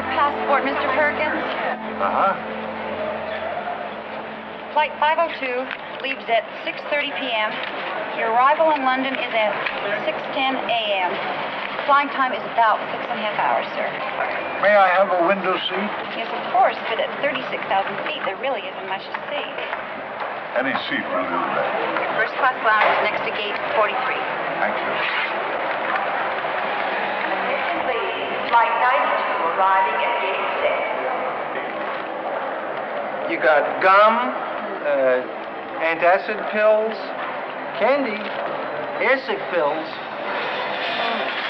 your passport, Mr. Perkins? Uh-huh. Flight 502 leaves at 6:30 p.m. Your arrival in London is at 6:10 a.m. Flying time is about 6.5 hours, sir. May I have a window seat? Yes, of course, but at 36,000 feet, there really isn't much to see. Any seat will do that. Your first class lounge is next to gate 43. Thank you. Flight 92 arriving at gate 6. You got gum, antacid pills, candy, airsick pills.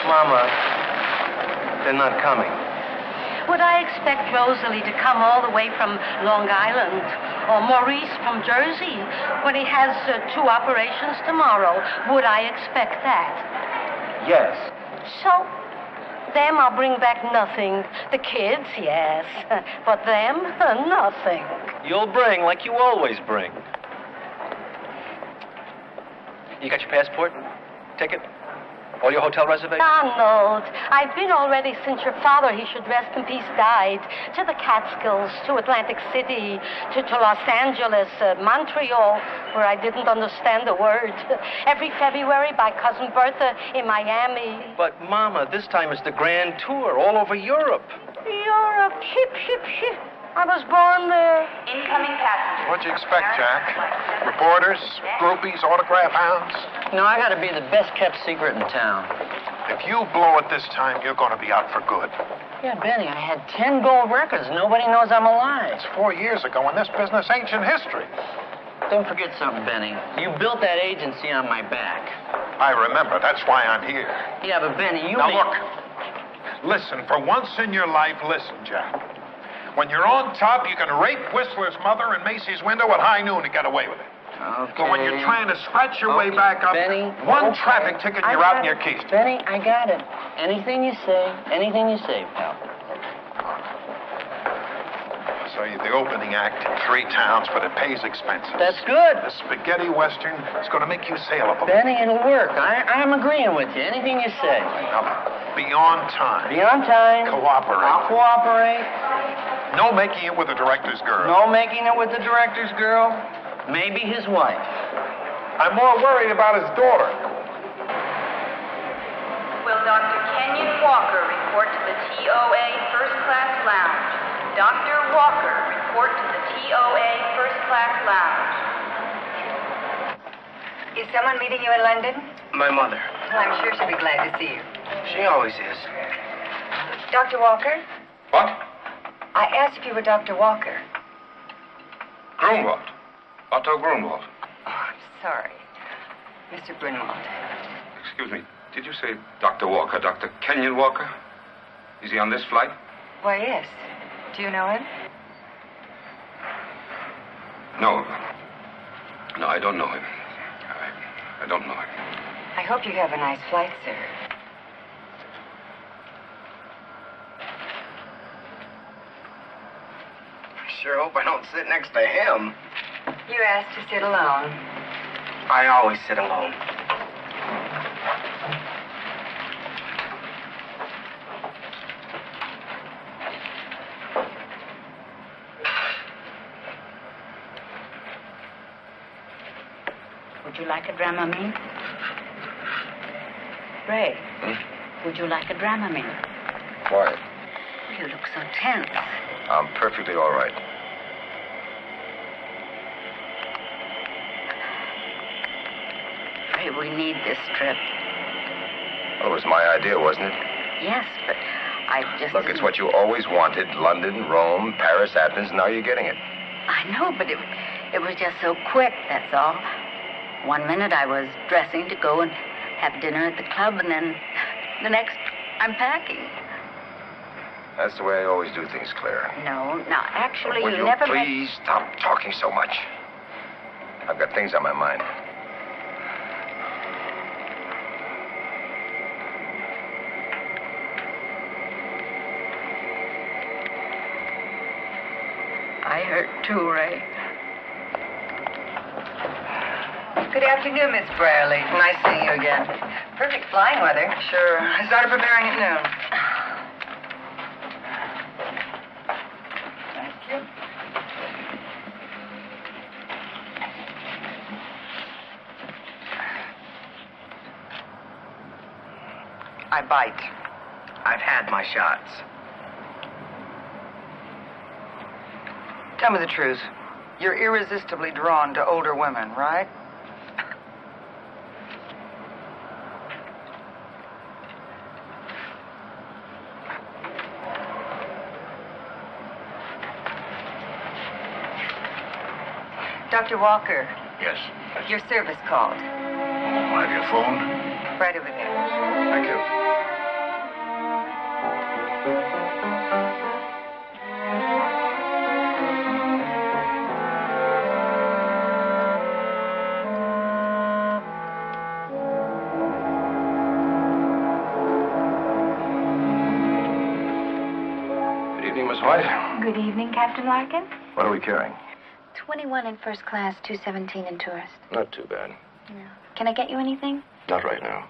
Mama, they're not coming. Would I expect Rosalie to come all the way from Long Island or Maurice from Jersey when he has 2 operations tomorrow? Would I expect that? Yes. So, them I'll bring back nothing. The kids, yes. But them, nothing. You'll bring like you always bring. You got your passport? Ticket? All your hotel reservations? Donald, I've been already since your father, he should rest in peace, died. To the Catskills, to Atlantic City, to Los Angeles, Montreal, where I didn't understand a word. Every February by Cousin Bertha in Miami. But, Mama, this time it's the grand tour all over Europe. Europe, ship, ship, ship. I was born there. Incoming passengers. What'd you expect, Jack? Reporters, groupies, autograph hounds? No, I gotta be the best-kept secret in town. If you blow it this time, you're going to be out for good. Yeah, Benny, I had 10 gold records. Nobody knows I'm alive. It's 4 years ago, and this business ancient history. Don't forget something, Benny. You built that agency on my back. I remember. That's why I'm here. Yeah, but Benny, you... Now, look. Listen, for once in your life, listen, Jack. When you're on top, you can rape Whistler's mother in Macy's window at high noon and get away with it. Okay. But when you're trying to scratch your way back up, Benny, one traffic ticket and you're out in your keys. Benny, I got it. Anything you say, pal. So you're the opening act in 3 towns, but it pays expenses. That's good. The spaghetti western is going to make you saleable. Benny, it'll work. I'm agreeing with you. Anything you say. Now, be on time. Be on time. Cooperate. I'll cooperate. No making it with the director's girl. No making it with the director's girl. Maybe his wife. I'm more worried about his daughter. Will Dr. Kenyon Walker report to the TOA First Class Lounge? Dr. Walker, report to the TOA First Class Lounge. Is someone meeting you in London? My mother. Well, I'm sure she'll be glad to see you. She always is. Dr. Walker? What? I asked if you were Dr. Walker. Grunwald. Otto Grunwald. Oh, I'm sorry. Mr. Grunwald. Excuse me, did you say Dr. Walker, Dr. Kenyon Walker? Is he on this flight? Why, yes. Do you know him? No. No, I don't know him. I don't know him. I hope you have a nice flight, sir. I sure hope I don't sit next to him. You asked to sit alone. I always sit alone. Would you like a Dramamine? Ray, would you like a Dramamine? Why? You look so tense. I'm perfectly all right. Ray, we need this trip. Well, it was my idea, wasn't it? Yes, but I just... Look, it's what you always wanted. London, Rome, Paris, Athens. Now you're getting it. I know, but it was just so quick, that's all. One minute I was dressing to go and have dinner at the club, and then the next I'm packing. That's the way I always do things, Claire. No, actually, Will you never... please stop talking so much? I've got things on my mind. I hurt too, Ray. Good afternoon, Miss Brierly. Nice seeing you again. Perfect flying weather. Sure. I started preparing at noon. I bite. I've had my shots. Tell me the truth. You're irresistibly drawn to older women, right? Dr. Walker. Yes. Your service called. Oh, have your phone? Right over there. Thank you. Good evening, Miss White. Good evening, Captain Larkin. What are we carrying? 21 in first class, 217 in tourist. Not too bad. No. Can I get you anything? Not right now.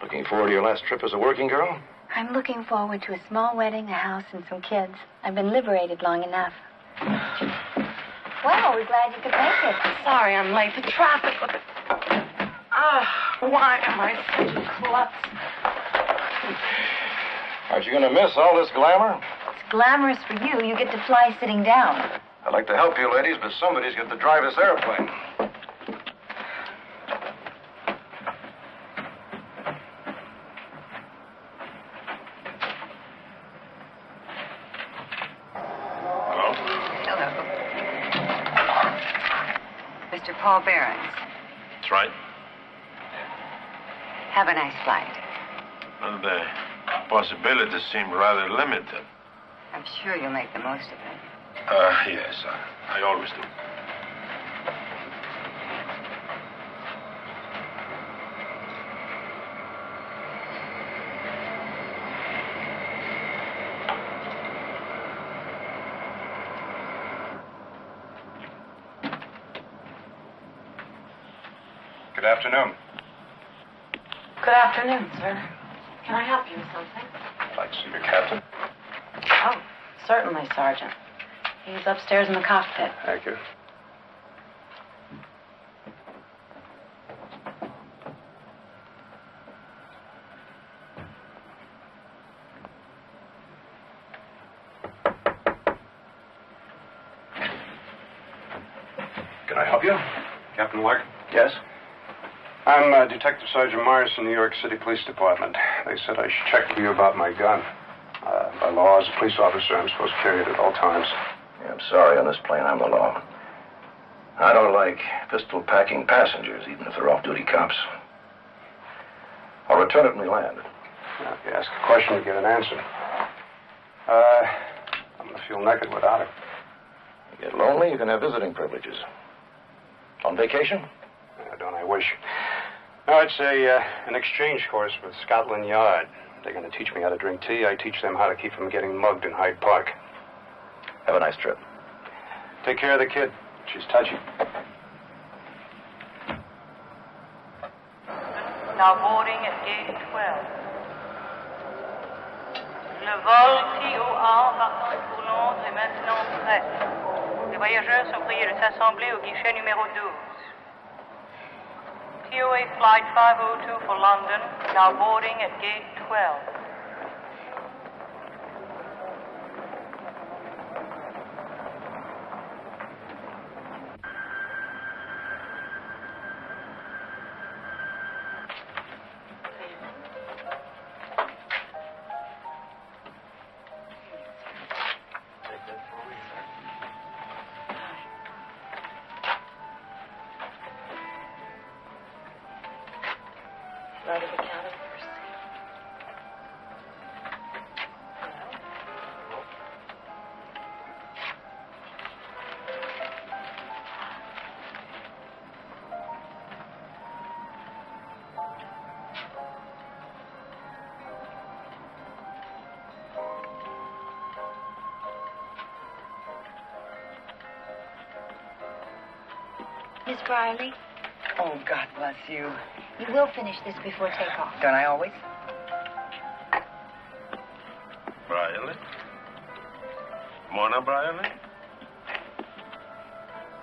Looking forward to your last trip as a working girl? I'm looking forward to a small wedding, a house, and some kids. I've been liberated long enough. Well, we're glad you could make it. Sorry I'm late. The traffic. Why am I such a klutz? Aren't you going to miss all this glamour? It's glamorous for you. You get to fly sitting down. I'd like to help you, ladies, but somebody's got to drive this airplane. Hello? Hello. Mr. Paul Behrens. That's right. Have a nice flight. Well, the possibilities seem rather limited. I'm sure you'll make the most of it. Yes, I always do. Good afternoon. Good afternoon, sir. Can I help you with something? I'd like to see your captain. Oh, certainly, Sergeant. He's upstairs in the cockpit. Thank you. Can I help you? Captain Lark? Yes? I'm Detective Sergeant Morris from the New York City Police Department. They said I should check with you about my gun. By law, as a police officer, I'm supposed to carry it at all times. Yeah, I'm sorry, on this plane, I'm the law. I don't like pistol-packing passengers, even if they're off-duty cops. I'll return it when we land. Now, if you ask a question, you get an answer. I'm going to feel naked without it. You get lonely, you can have visiting privileges. On vacation? Don't I wish. No, it's an exchange course with Scotland Yard. They're going to teach me how to drink tea. I teach them how to keep from getting mugged in Hyde Park. Have a nice trip. Take care of the kid. She's touchy. Now boarding at gate 12. Le vol TOA partant pour Londres est maintenant prêt. Les voyageurs sont priés de s'assembler au guichet numéro 12. TOA flight 502 for London, now boarding at gate 12. Right at the counter first. Miss Briley, Oh, God bless you. you will finish this before takeoff. Don't I always? Briley? Mona Briley?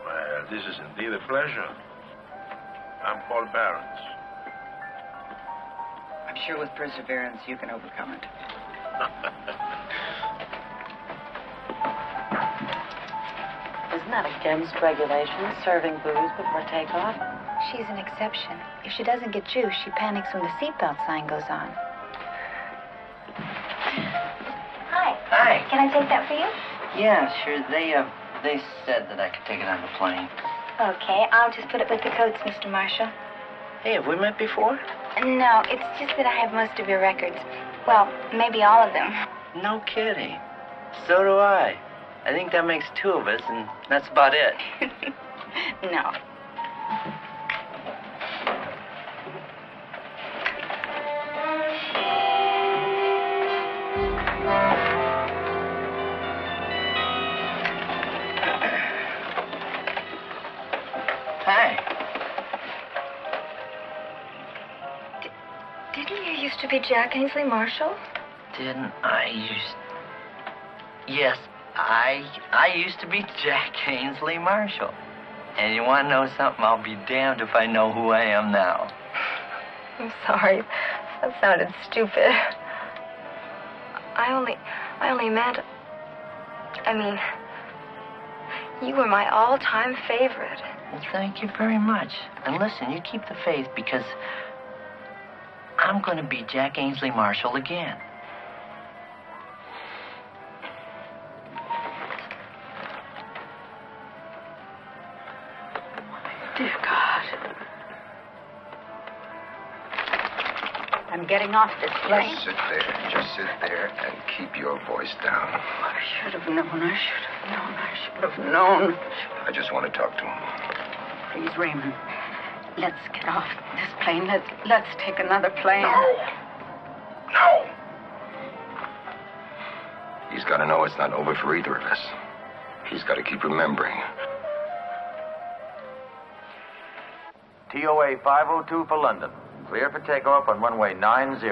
Well, this is indeed a pleasure. I'm Paul Behrens. I'm sure with perseverance you can overcome it. Isn't that against regulations, serving booze before takeoff? She's an exception. If she doesn't get juice, she panics when the seatbelt sign goes on. Hi. Hi. Can I take that for you? Yeah, sure. They said that I could take it on the plane. Okay, I'll just put it with the coats, Mr. Marshall. Hey, have we met before? No, it's just that I have most of your records. Well, maybe all of them. No kidding. So do I. I think that makes two of us, and that's about it. No. Hi. Didn't you used to be Jack Ainsley Marshall? Didn't I Yes, I used to be Jack Ainsley Marshall. And you want to know something? I'll be damned if I know who I am now. I'm sorry. That sounded stupid. I only meant... you were my all-time favorite. Well, thank you very much. And listen, you keep the faith because I'm going to be Jack Ainsley Marshall again. Dear God. I'm getting off this plane. Just sit there and keep your voice down. I should have known. I just want to talk to him. Please, Raymond. Let's get off this plane. Let's take another plane. No. He's got to know it's not over for either of us. He's got to keep remembering. TOA 502 for London. Clear for takeoff on runway 90.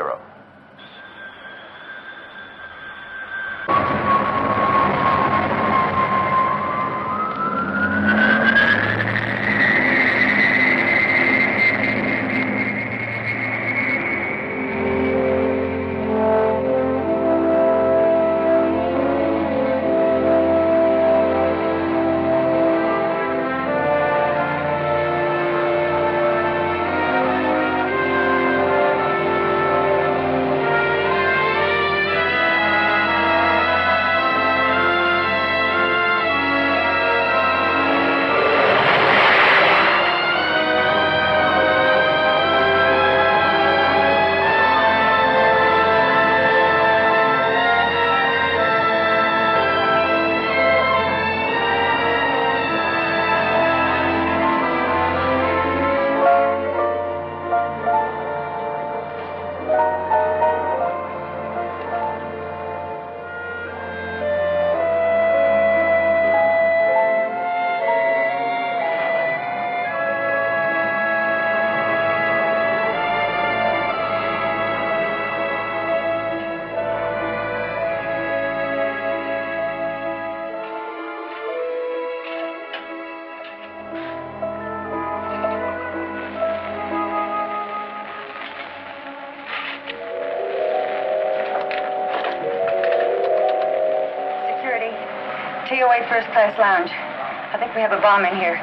TOA first class lounge. I think we have a bomb in here.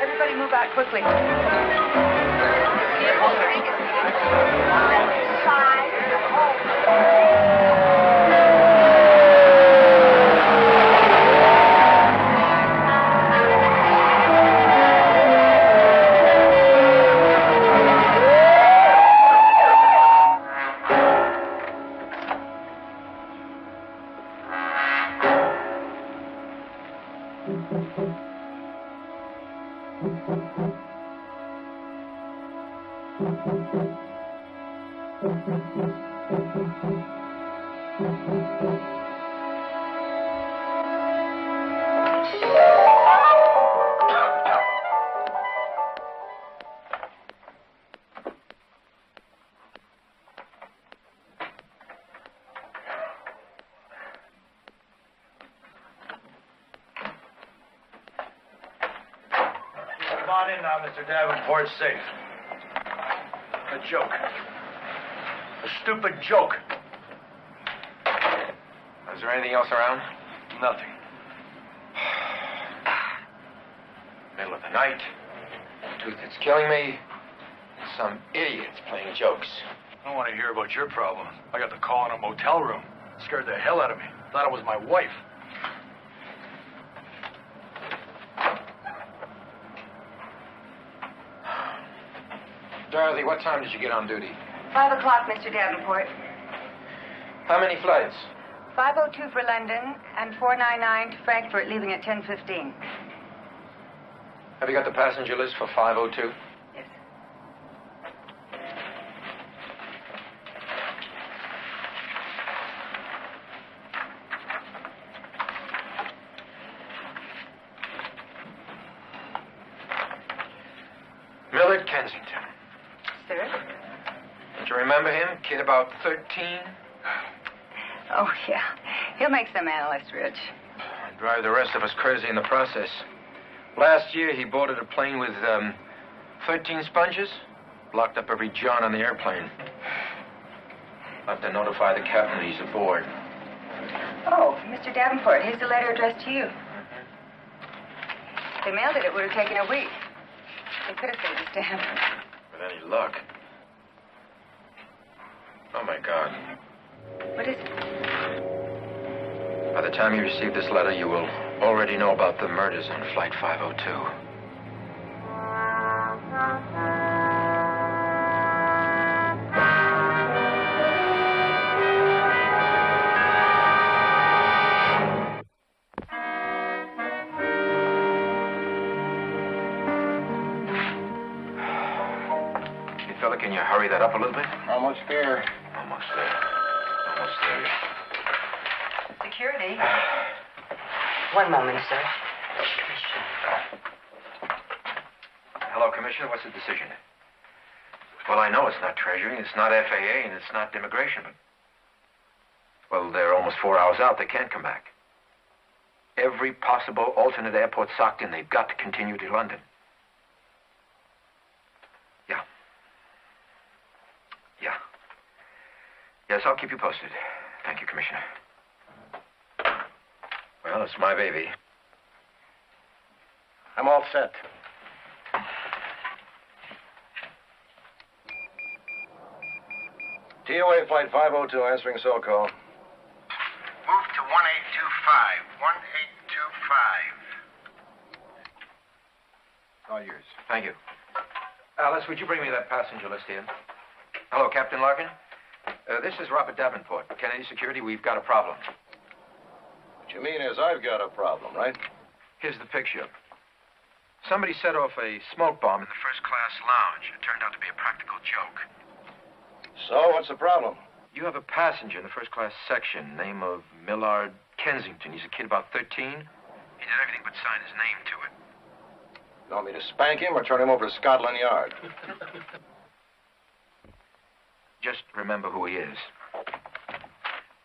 Everybody move out quickly. Come on in now, Mr. Davenport. Safe. a joke. A stupid joke. Is there anything else around? Nothing. Middle of the night. Tooth that's killing me. Some idiot's playing jokes. I don't want to hear about your problem. I got the call in a motel room. Scared the hell out of me. Thought it was my wife. Dorothy, what time did you get on duty? 5 o'clock, Mr. Davenport. How many flights? 5:02 for London and 499 to Frankfurt, leaving at 10:15. Have you got the passenger list for 502? Yes. Millard Kensington. Sir? Don't you remember him? Kid about 13? Oh, yeah. He'll make some analysts rich. And drive the rest of us crazy in the process. Last year, he boarded a plane with 13 sponges. Locked up every John on the airplane. I'll have to notify the captain that he's aboard. Oh, Mr. Davenport, here's a letter addressed to you. If they mailed it, it would have taken a week. They could have saved a stamp. With any luck. Oh, my God. What is it? By the time you receive this letter, you will already know about the murders on Flight 502. Hey, fella, can you hurry that up a little bit? Almost there. Almost there. Almost there. Security. One moment, sir. Hello, Commissioner. What's the decision? Well, I know it's not Treasury, it's not FAA, and it's not immigration, but... Well, they're almost 4 hours out. They can't come back. Every possible alternate airport socked in. They've got to continue to London. Yeah. Yeah. Yes, I'll keep you posted. Thank you, Commissioner. Well, it's my baby. I'm all set. TOA Flight 502 answering cell call. Move to 1825. 1825. All yours. Thank you. Alice, would you bring me that passenger list here? Hello, Captain Larkin. This is Robert Davenport. Kennedy Security, we've got a problem. What you mean is I've got a problem, right? Here's the picture. Somebody set off a smoke bomb in the first-class lounge. It turned out to be a practical joke. So, what's the problem? You have a passenger in the first-class section, name of Millard Kensington. He's a kid about 13. He did everything but sign his name to it. You want me to spank him or turn him over to Scotland Yard? Just remember who he is.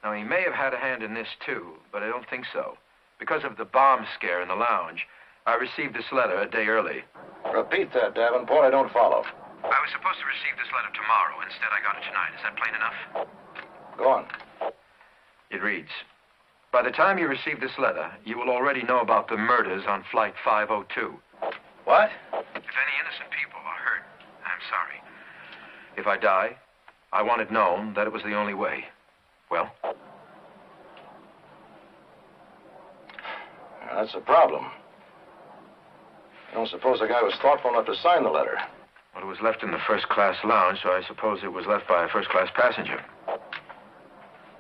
Now, he may have had a hand in this, too, but I don't think so. Because of the bomb scare in the lounge, I received this letter a day early. Repeat that, Davenport. I don't follow. I was supposed to receive this letter tomorrow. Instead, I got it tonight. Is that plain enough? Go on. It reads, by the time you receive this letter, you will already know about the murders on Flight 502. What? If any innocent people are hurt, I'm sorry. If I die, I want it known that it was the only way. Well? That's a problem. I don't suppose the guy was thoughtful enough to sign the letter. Well, it was left in the first-class lounge, so I suppose it was left by a first-class passenger.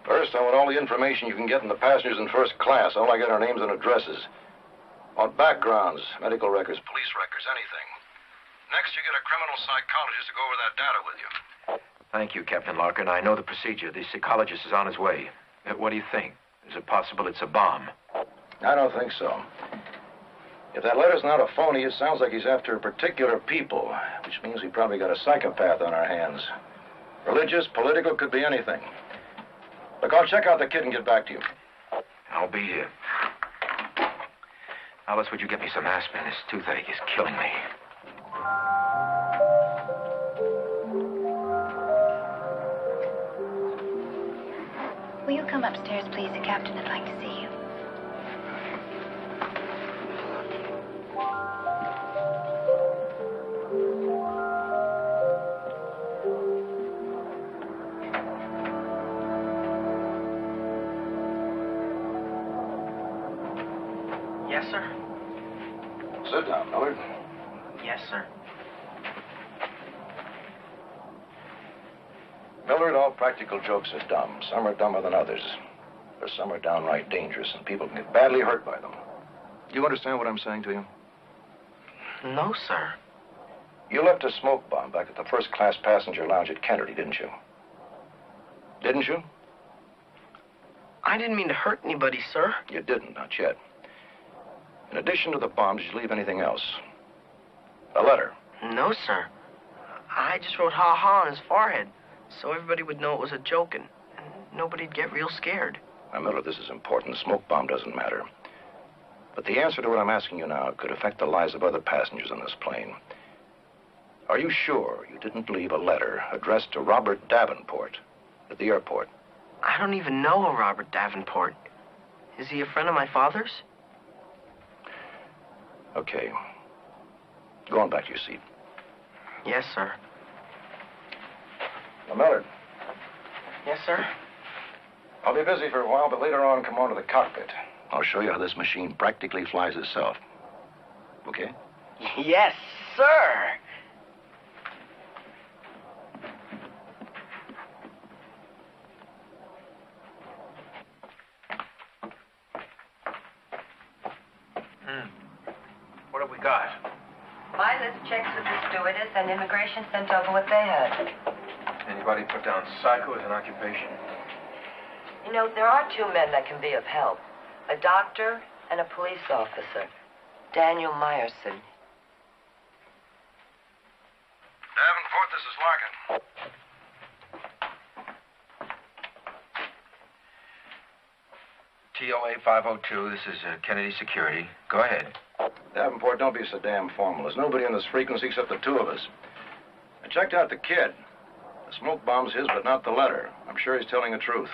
First, I want all the information you can get on the passengers in first class. All I get are names and addresses. I want backgrounds, medical records, police records, anything. Next, you get a criminal psychologist to go over that data with you. Thank you, Captain Larkin. I know the procedure. The psychologist is on his way. What do you think? Is it possible it's a bomb? I don't think so. If that letter's not a phony, it sounds like he's after particular people, which means we probably got a psychopath on our hands. Religious, political, could be anything. Look, I'll check out the kid and get back to you. I'll be here. Alice, would you get me some aspirin? This toothache is killing me. Will you come upstairs, please? The captain would like to see you. Yes, sir. Sit down, Millard. Yes, sir. Millard, all practical jokes are dumb. Some are dumber than others. Or some are downright dangerous, and people can get badly hurt by them. Do you understand what I'm saying to you? No, sir. You left a smoke bomb back at the first-class passenger lounge at Kennedy, didn't you? Didn't you? I didn't mean to hurt anybody, sir. You didn't, not yet. In addition to the bomb, did you leave anything else? A letter? No, sir. I just wrote ha-ha on his forehead, so everybody would know it was a joke and nobody'd get real scared. Now, Miller, this is important. The smoke bomb doesn't matter. But the answer to what I'm asking you now could affect the lives of other passengers on this plane. Are you sure you didn't leave a letter addressed to Robert Davenport at the airport? I don't even know a Robert Davenport. Is he a friend of my father's? Okay. Go on back to your seat. Yes, sir. Now, Millard. Yes, sir. I'll be busy for a while, but later on, come on to the cockpit. I'll show you how this machine practically flies itself. Okay? Yes, sir. What have we got? My list checks with the stewardess and immigration sent over what they had. Anybody put down psycho as an occupation? You know, there are two men that can be of help. A doctor and a police officer. Daniel Meyerson. Davenport, this is Larkin. TOA 502, this is Kennedy Security. Go ahead. Davenport, don't be so damn formal. There's nobody in this frequency except the two of us. I checked out the kid. The smoke bomb's his, but not the letter. I'm sure he's telling the truth.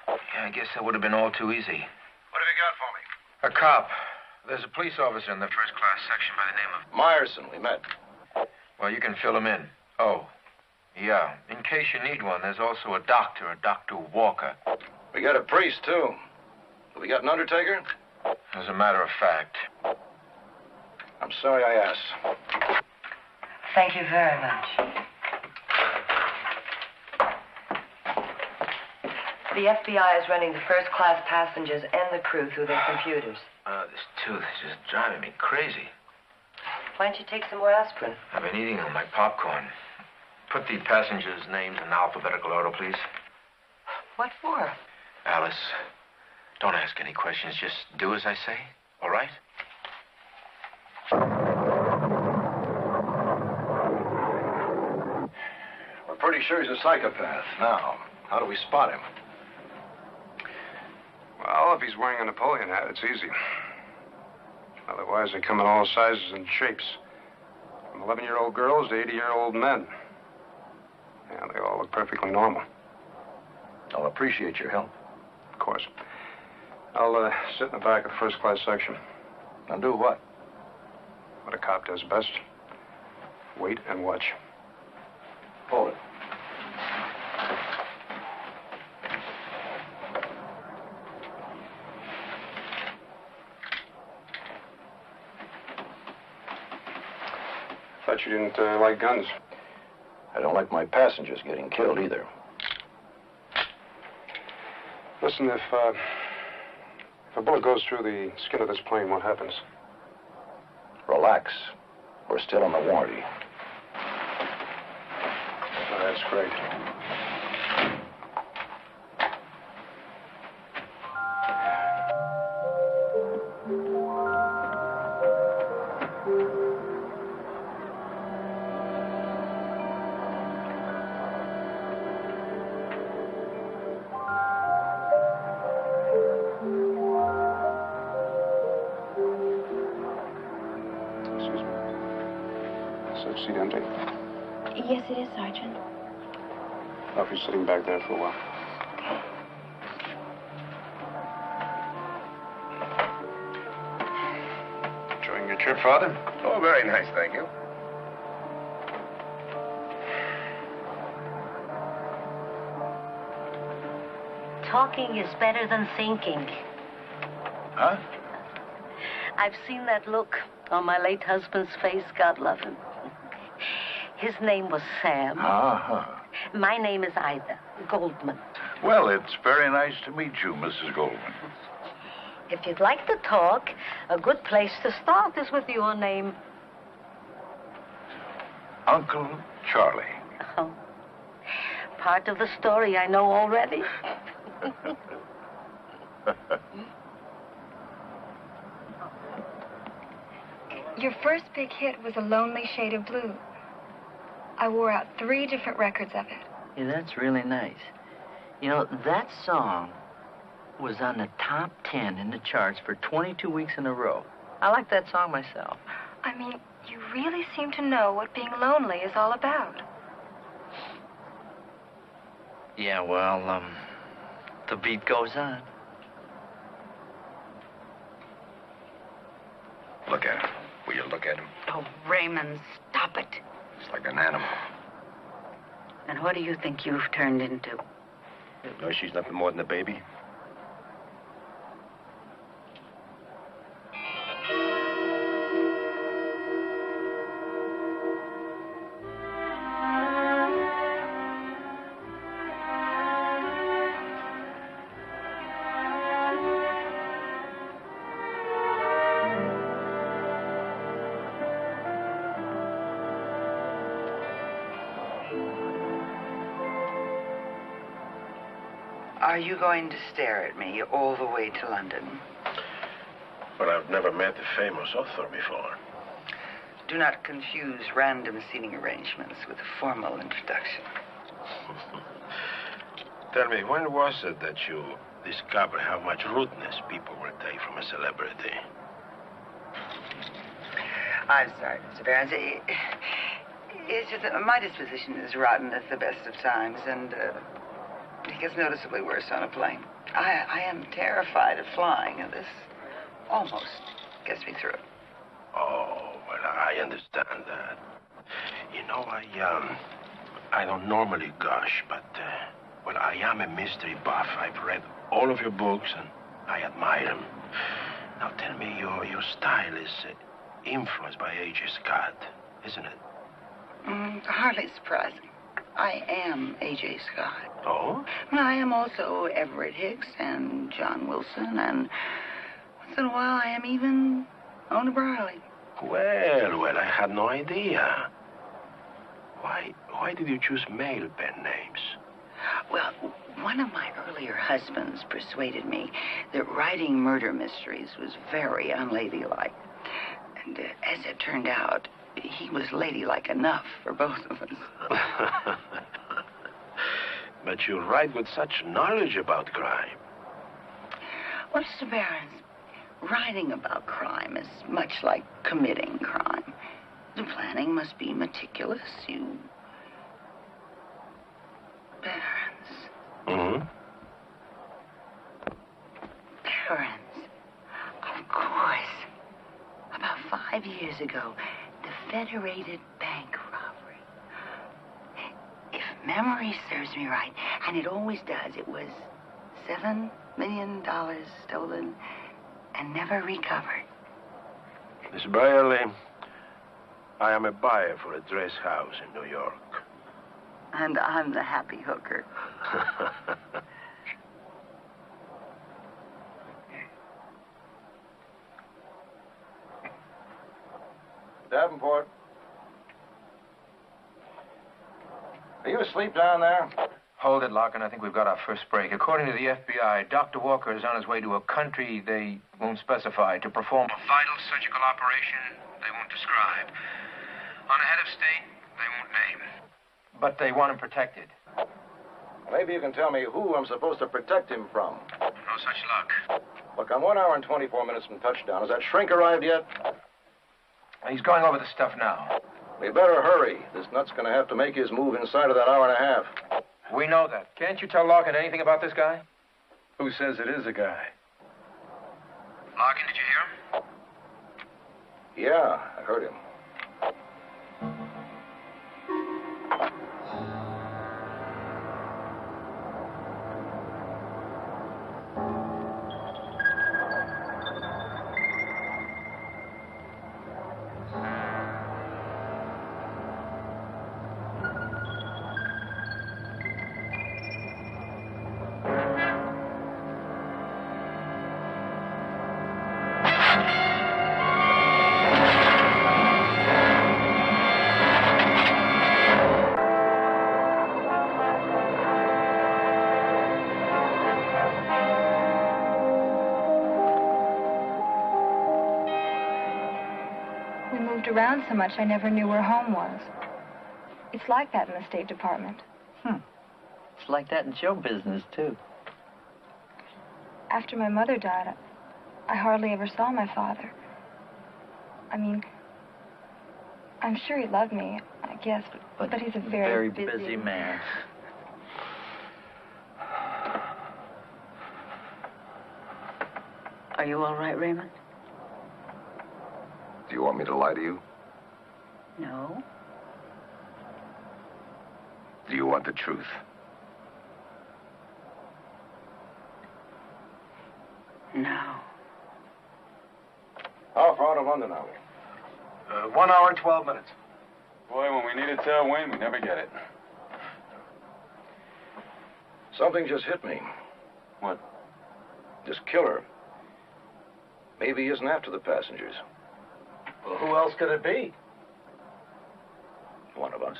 Yeah, I guess that would have been all too easy. What have you got for me? A cop. There's a police officer in the first-class section by the name of... Meyerson, we met. Well, you can fill him in. Oh, yeah. In case you need one, there's also a doctor, Dr. Walker. We got a priest, too. We got an undertaker? As a matter of fact. I'm sorry I asked. Thank you very much. The FBI is running the first-class passengers and the crew through their computers. This tooth is just driving me crazy. Why don't you take some more aspirin? I've been eating them like popcorn. Put the passengers' names in alphabetical order, please. What for? Alice, don't ask any questions. Just do as I say, all right? We're pretty sure he's a psychopath. Now, how do we spot him? Well, if he's wearing a Napoleon hat, it's easy. Otherwise, they come in all sizes and shapes. From 11-year-old girls to 80-year-old men. Yeah, they all look perfectly normal. I'll appreciate your help. Of course. I'll sit in the back of the first-class section. And do what? What a cop does best. Wait and watch. Hold it. Thought you didn't like guns. I don't like my passengers getting killed either. Listen, if a bullet goes through the skin of this plane, what happens? Relax. We're still on the warranty. Oh, that's great. Seat empty? Yes, it is, Sergeant. Well, if you're sitting back there for a while. Good trip, Father? Oh, very nice, thank you. Talking is better than thinking. Huh? I've seen that look on my late husband's face, God love him. His name was Sam. Uh-huh. My name is Ida Goldman. Well, it's very nice to meet you, Mrs. Goldman. If you'd like to talk, a good place to start is with your name. Uncle Charlie. Oh. Part of the story I know already. Your first big hit was A Lonely Shade of Blue. I wore out 3 different records of it. Yeah, that's really nice. You know, that song was on the top 10 in the charts for 22 weeks in a row. I like that song myself. I mean, you really seem to know what being lonely is all about. Yeah, well, the beat goes on. Look at him. Will you look at him? Oh, Raymond, stop it. It's like an animal. And what do you think you've turned into? No, she's nothing more than a baby. Are you going to stare at me all the way to London? But I've never met the famous author before. Do not confuse random seating arrangements with a formal introduction. Tell me, when was it that you discovered how much rudeness people will take from a celebrity? I'm sorry, Mr. Barnes. It's just that my disposition is rotten at the best of times, and it gets noticeably worse on a plane. I am terrified of flying, and this almost gets me through it. Oh, well, I understand that. You know, I don't normally gush, but, well, I am a mystery buff. I've read all of your books, and I admire them. Now, tell me, your style is influenced by A.J. Scott, isn't it? Hardly surprising. I am A.J. Scott. Oh? Well, I am also Everett Hicks and John Wilson, and once in a while I am even Ona Briley. Well, I had no idea. Why did you choose male pen names? Well, one of my earlier husbands persuaded me that writing murder mysteries was very unladylike. And as it turned out, he was ladylike enough for both of us. But you write with such knowledge about crime. Well, Mr. Barnes, writing about crime is much like committing crime. The planning must be meticulous. Barnes. Barnes. Of course. About 5 years ago, the Federated Bank robbery. If memory serves me right, and it always does, it was $7 million stolen and never recovered. Miss Brierly, I am a buyer for a dress house in New York. And I'm the happy hooker. Davenport. Are you asleep down there? Hold it, Larkin. I think we've got our first break. According to the FBI, Dr. Walker is on his way to a country they won't specify to perform a vital surgical operation they won't describe. On a head of state they won't name. But they want him protected. Maybe you can tell me who I'm supposed to protect him from. No such luck. Look, I'm 1 hour and 24 minutes from touchdown. Has that shrink arrived yet? He's going over the stuff now. We better hurry. This nut's going to have to make his move inside of that hour and a half. We know that. Can't you tell Larkin anything about this guy? Who says it is a guy? Larkin, did you hear him? Yeah, I heard him. Around so much I never knew where home was. It's like that in the State Department. It's like that in show business, too. After my mother died, I hardly ever saw my father. I mean, I'm sure he loved me, I guess, but he's a very busy man. Are you all right, Raymond? Do you want me to lie to you? No. Do you want the truth? No. How far out of London are we? 1 hour and 12 minutes. Boy, when we need a tailwind, we never get it. Something just hit me. What? This killer. Maybe he isn't after the passengers. Well, who else could it be? One of us.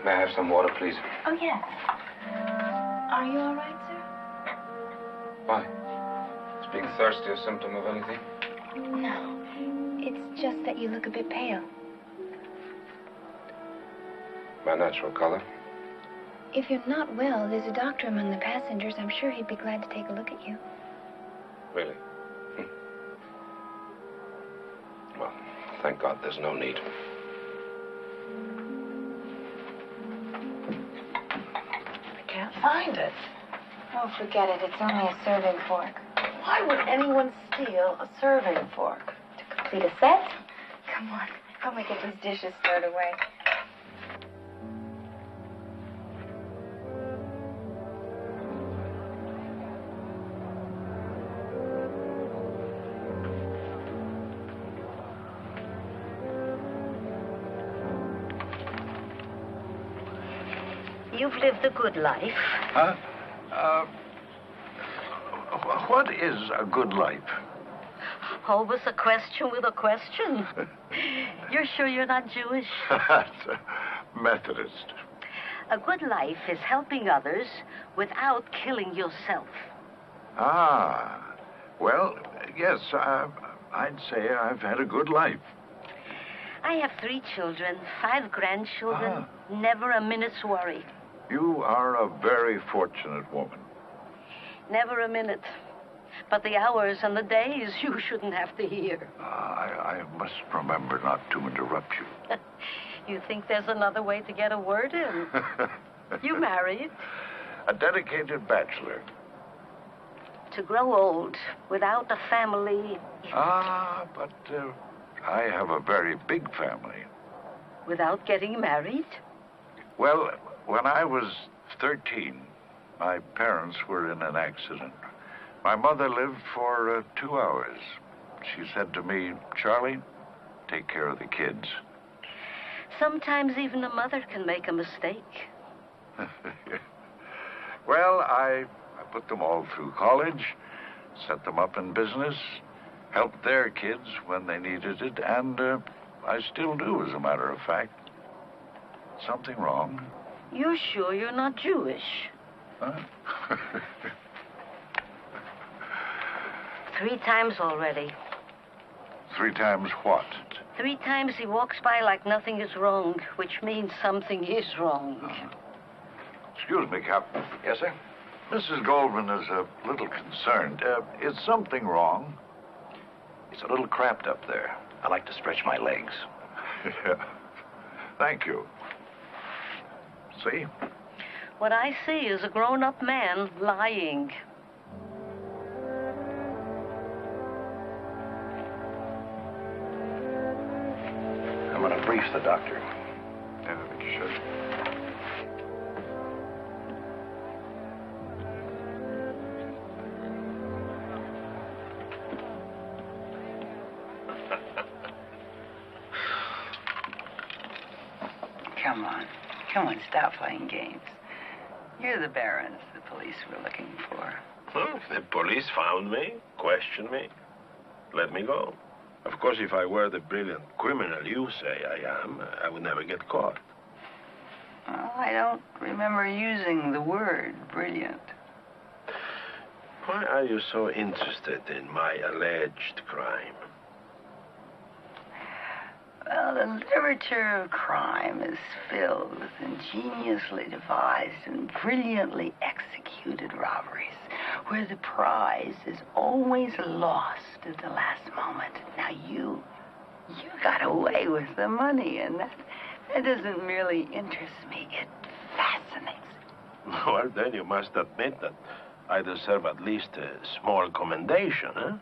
May I have some water, please? Oh, yes. Are you all right, sir? Why? Is being thirsty a symptom of anything? No. It's just that you look a bit pale. My natural color? If you're not well, there's a doctor among the passengers. I'm sure he'd be glad to take a look at you. Really? Well, thank God there's no need. I can't find it. Oh, forget it. It's only a serving fork. Why would anyone steal a serving fork? To complete a set? Come on. Help me get these dishes stored away. You've lived a good life. Huh? What is a good life? Always a question with a question. You're sure you're not Jewish? Methodist. A good life is helping others without killing yourself. Ah, well, yes, I'd say I've had a good life. I have 3 children, 5 grandchildren, never a minute's worry. You are a very fortunate woman. Never a minute. But the hours and the days you shouldn't have to hear. I must remember not to interrupt you. You think there's another way to get a word in? You married? A dedicated bachelor. To grow old without a family. But I have a very big family. Without getting married? Well, when I was 13, my parents were in an accident. My mother lived for 2 hours. She said to me, Charlie, take care of the kids. Sometimes even a mother can make a mistake. Well, I put them all through college, set them up in business, helped their kids when they needed it, and I still do, as a matter of fact. Something wrong? You're sure you're not Jewish? Huh? 3 times already. 3 times what? 3 times he walks by like nothing is wrong, which means something is wrong. Excuse me, Captain. Yes, sir? Mrs. Goldman is a little concerned. Is something wrong? It's a little cramped up there. I like to stretch my legs. Yeah. Thank you. See? What I see is a grown-up man lying. I'm going to brief the doctor. Yeah, I think you should. Come on. Come on, stop playing games. You're the Barons the police were looking for. Well, if the police found me, questioned me, let me go. Of course, if I were the brilliant criminal you say I am, I would never get caught. Well, I don't remember using the word brilliant. Why are you so interested in my alleged crime? Well, the literature of crime is filled with ingeniously devised and brilliantly executed robberies, where the prize is always lost at the last moment. Now, you got away with the money, and that doesn't merely interest me, it fascinates me. Well, then you must admit that I deserve at least a small commendation, huh?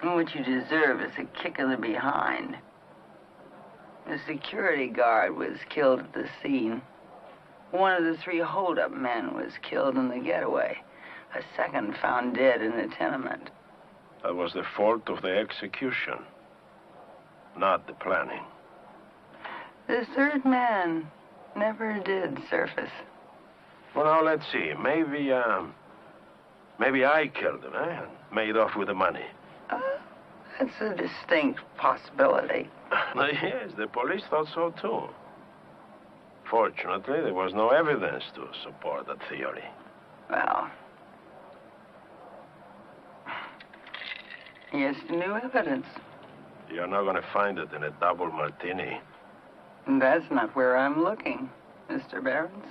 And what you deserve is a kick in the behind. The security guard was killed at the scene. One of the 3 hold-up men was killed in the getaway. A second found dead in a tenement. That was the fault of the execution, not the planning. The 3rd man never did surface. Well, now, let's see. Maybe I killed him, eh? And made off with the money. That's a distinct possibility. Yes, the police thought so, too. Fortunately, there was no evidence to support that theory. Well, here's new evidence. You're not going to find it in a double martini. That's not where I'm looking, Mr. Barons.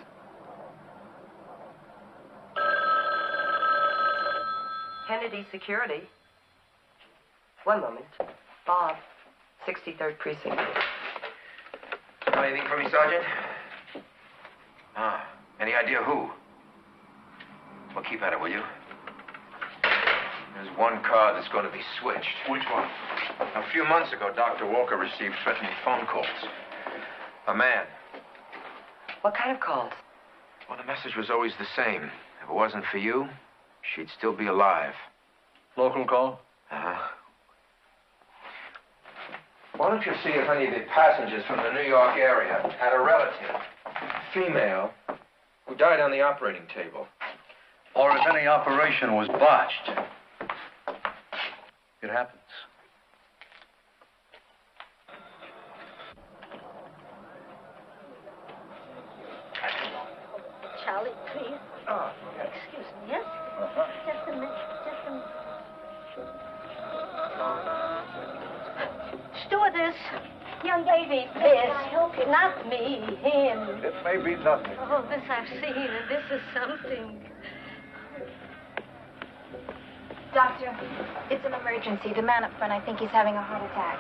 Kennedy Security. One moment. Bob, 63rd Precinct. Anything for me, Sergeant? Any idea who? Well, keep at it, will you? There's one card that's going to be switched. Which one? A few months ago, Dr. Walker received threatening phone calls. A man. What kind of calls? Well, the message was always the same. If it wasn't for you, she'd still be alive. Local call? Uh-huh. Why don't you see if any of the passengers from the New York area had a relative, female, who died on the operating table? Or if any operation was botched. It happens. Charlie, please. Oh, Excuse me, yes? Just a minute, Stewardess, young lady, please. Not me, him. It may be nothing. Oh, this I've seen, and this is something. Doctor, it's an emergency. The man up front, I think he's having a heart attack.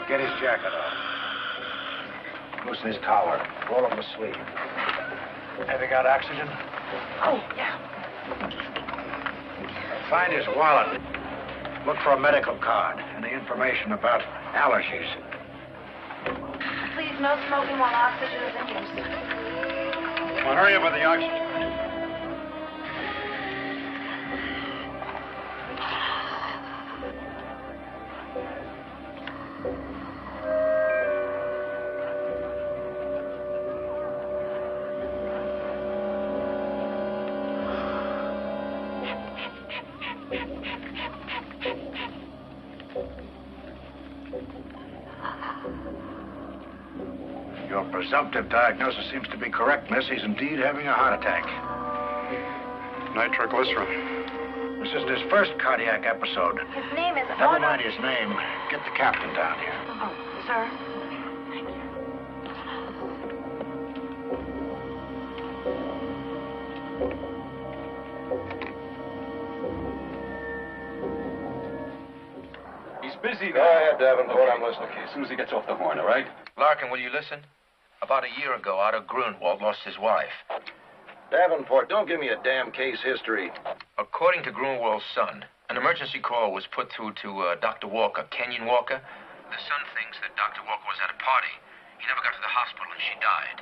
Get his jacket off. Loosen his collar. Roll up the sleeve. Have you got oxygen? Oh, yeah. Find his wallet. Look for a medical card and the information about allergies. Please, no smoking while oxygen is in use. Well, hurry up with the oxygen. Your presumptive diagnosis seems to be correct, miss. He's indeed having a heart attack. Nitroglycerin. This isn't his first cardiac episode. His name is Never mind his name. Get the captain down here. Oh, sir. He's busy Go ahead, Davenport. I'm listening. Okay, as soon as he gets off the horn, all right? Larkin, will you listen? About a year ago, Otto Grunwald lost his wife. Davenport, don't give me a damn case history. According to Grunwald's son, an emergency call was put through to Dr. Walker, Kenyon Walker. The son thinks that Dr. Walker was at a party. He never got to the hospital and she died.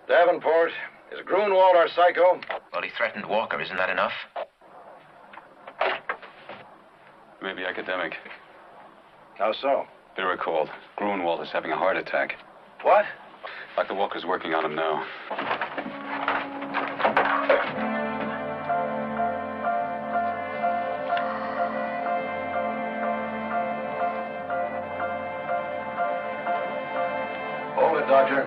Davenport, is Grunwald our psycho? Well, he threatened Walker. Isn't that enough? Maybe academic. How so? They were called. Grunwald is having a heart attack. What? Dr. Walker's working on him now. Hold it, Doctor.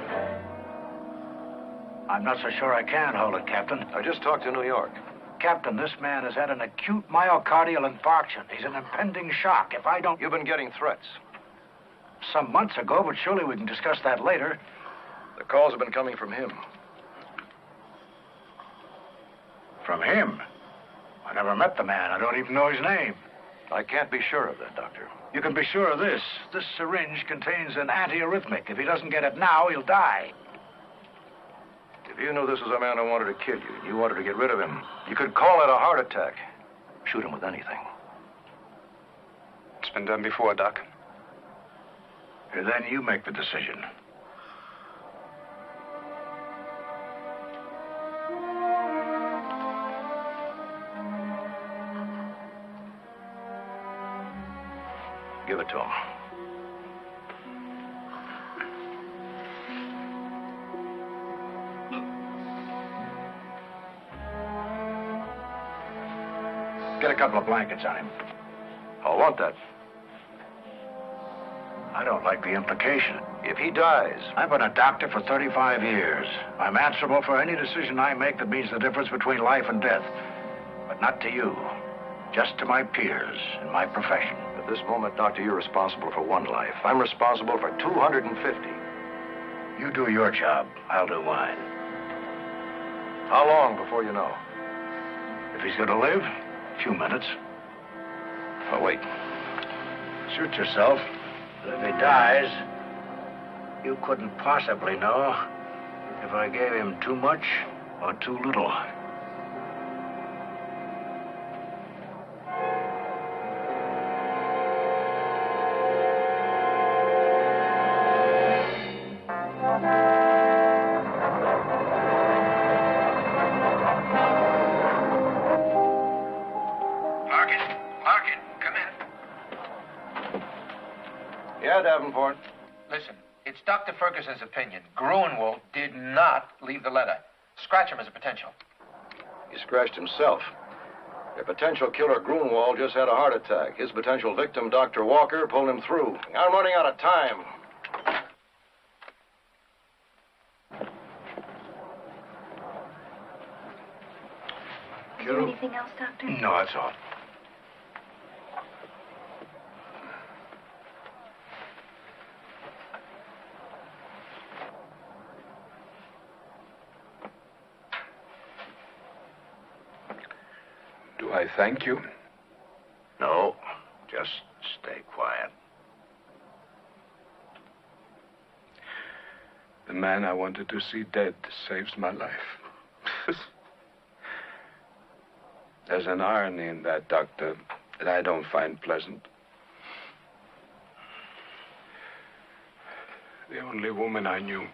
I'm not so sure I can hold it, Captain. I just talked to New York. Captain, this man has had an acute myocardial infarction. He's in impending shock. If I don't... You've been getting threats. Some months ago, but surely we can discuss that later. The calls have been coming from him. From him? I never met the man. I don't even know his name. I can't be sure of that, Doctor. You can be sure of this. This syringe contains an antiarrhythmic. If he doesn't get it now, he'll die. If you knew this was a man who wanted to kill you, and you wanted to get rid of him, you could call it a heart attack. Shoot him with anything. It's been done before, Doc. Then you make the decision. Give it to him. Get a couple of blankets on him. I'll want that. I don't like the implication. If he dies... I've been a doctor for 35 years. I'm answerable for any decision I make that means the difference between life and death. But not to you. Just to my peers in my profession. At this moment, Doctor, you're responsible for one life. I'm responsible for 250. You do your job. I'll do mine. How long before you know? If he's going to live, a few minutes. Oh, wait. Suit yourself. If he dies, you couldn't possibly know if I gave him too much or too little. Larkin, come in. Yeah, Davenport. Listen, it's Dr. Ferguson's opinion. Grunwald did not leave the letter. Scratch him as a potential. He scratched himself. The potential killer Grunwald just had a heart attack. His potential victim, Dr. Walker, pulled him through. I'm running out of time. Is there anything else, Doctor? No, that's all. Do I thank you? No, just stay quiet. The man I wanted to see dead saves my life. There's an irony in that, Doctor, that I don't find pleasant. The only woman I knew.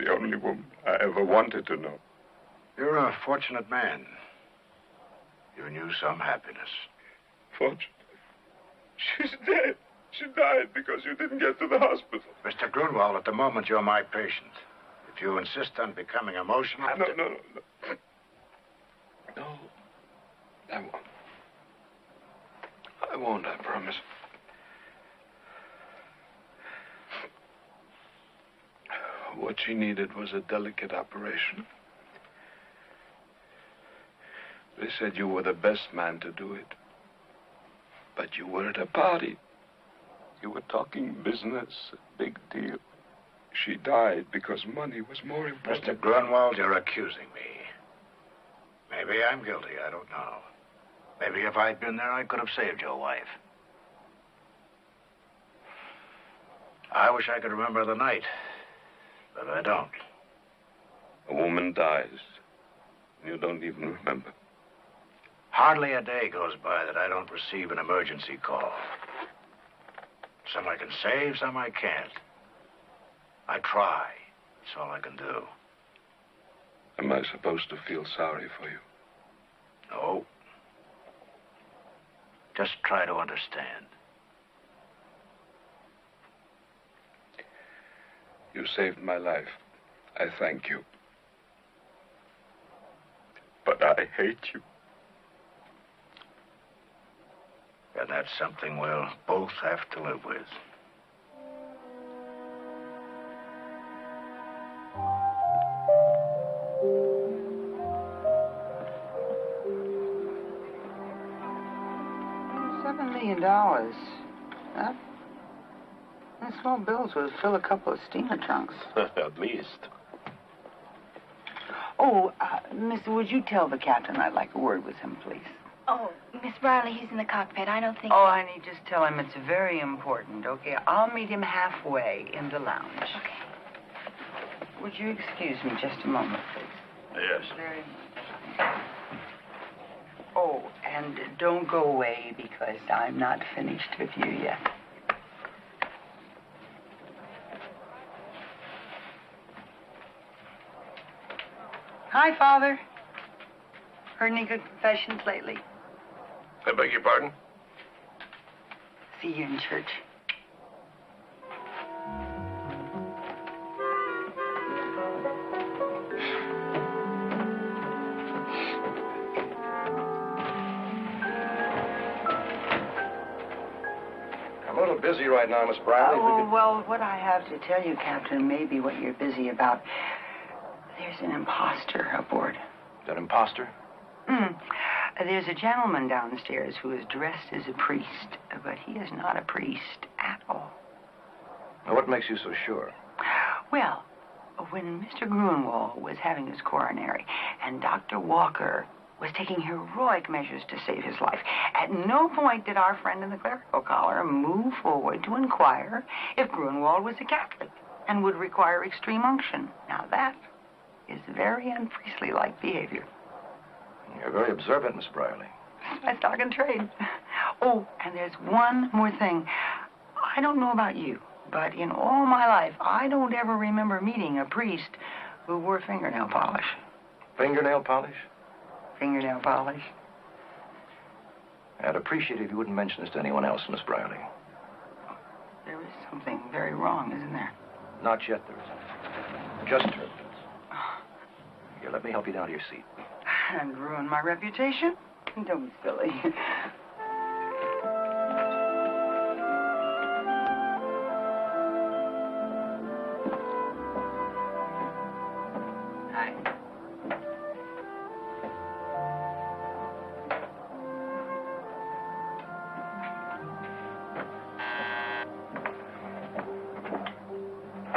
The only woman I ever wanted to know. You're a fortunate man. You knew some happiness. Fortunate? She's dead. She died because you didn't get to the hospital. Mr. Grunwald, at the moment, you're my patient. If you insist on becoming emotional... No. No, I won't. I won't, I promise. What she needed was a delicate operation. They said you were the best man to do it. But you were at a party. You were talking business, big deal. She died because money was more important. Mr. Grunwald, you're accusing me. Maybe I'm guilty, I don't know. Maybe if I'd been there, I could have saved your wife. I wish I could remember the night, but I don't. A woman dies. You don't even remember. Hardly a day goes by that I don't receive an emergency call. Some I can save, some I can't. I try. That's all I can do. Am I supposed to feel sorry for you? No. Just try to understand. You saved my life. I thank you. But I hate you. And that's something we'll both have to live with. $7 million. That small bills would fill a couple of steamer trunks. At least. Oh, mister, would you tell the captain I'd like a word with him, please? Oh, Miss Riley, he's in the cockpit. I don't think... Oh, honey, just tell him it's very important, okay? I'll meet him halfway in the lounge. Okay. Would you excuse me just a moment, please? Yes. Very much. Oh, and don't go away because I'm not finished with you yet. Hi, Father. Heard any good confessions lately? I beg your pardon? See you in church. I'm a little busy right now, Miss Bradley. Oh, well, what I have to tell you, Captain, may be what you're busy about. There's an imposter aboard. An imposter? There's a gentleman downstairs who is dressed as a priest, but he is not a priest at all. Now, what makes you so sure? Well, when Mr. Grunwald was having his coronary and Dr. Walker was taking heroic measures to save his life, at no point did our friend in the clerical collar move forward to inquire if Grunwald was a Catholic and would require extreme unction. Now, that is very unpriestly-like behavior. You're very observant, Miss Briley. My stock and trade. Oh, and there's one more thing. I don't know about you, but in all my life, I don't ever remember meeting a priest who wore fingernail polish. Fingernail polish? Fingernail polish. I'd appreciate it if you wouldn't mention this to anyone else, Miss Briley. There is something very wrong, isn't there? Not yet, there isn't. Just turbulence. Here, let me help you down to your seat. And ruin my reputation? Don't be silly. Hi.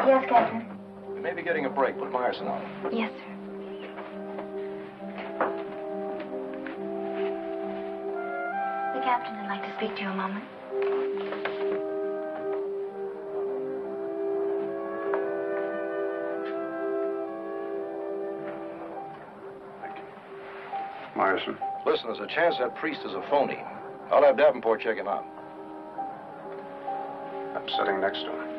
Yes, Captain. You may be getting a break. Put Myerson on. Yes, sir. The captain would like to speak to you a moment. Myerson. Listen, there's a chance that priest is a phony. I'll have Davenport check him out. I'm sitting next to him.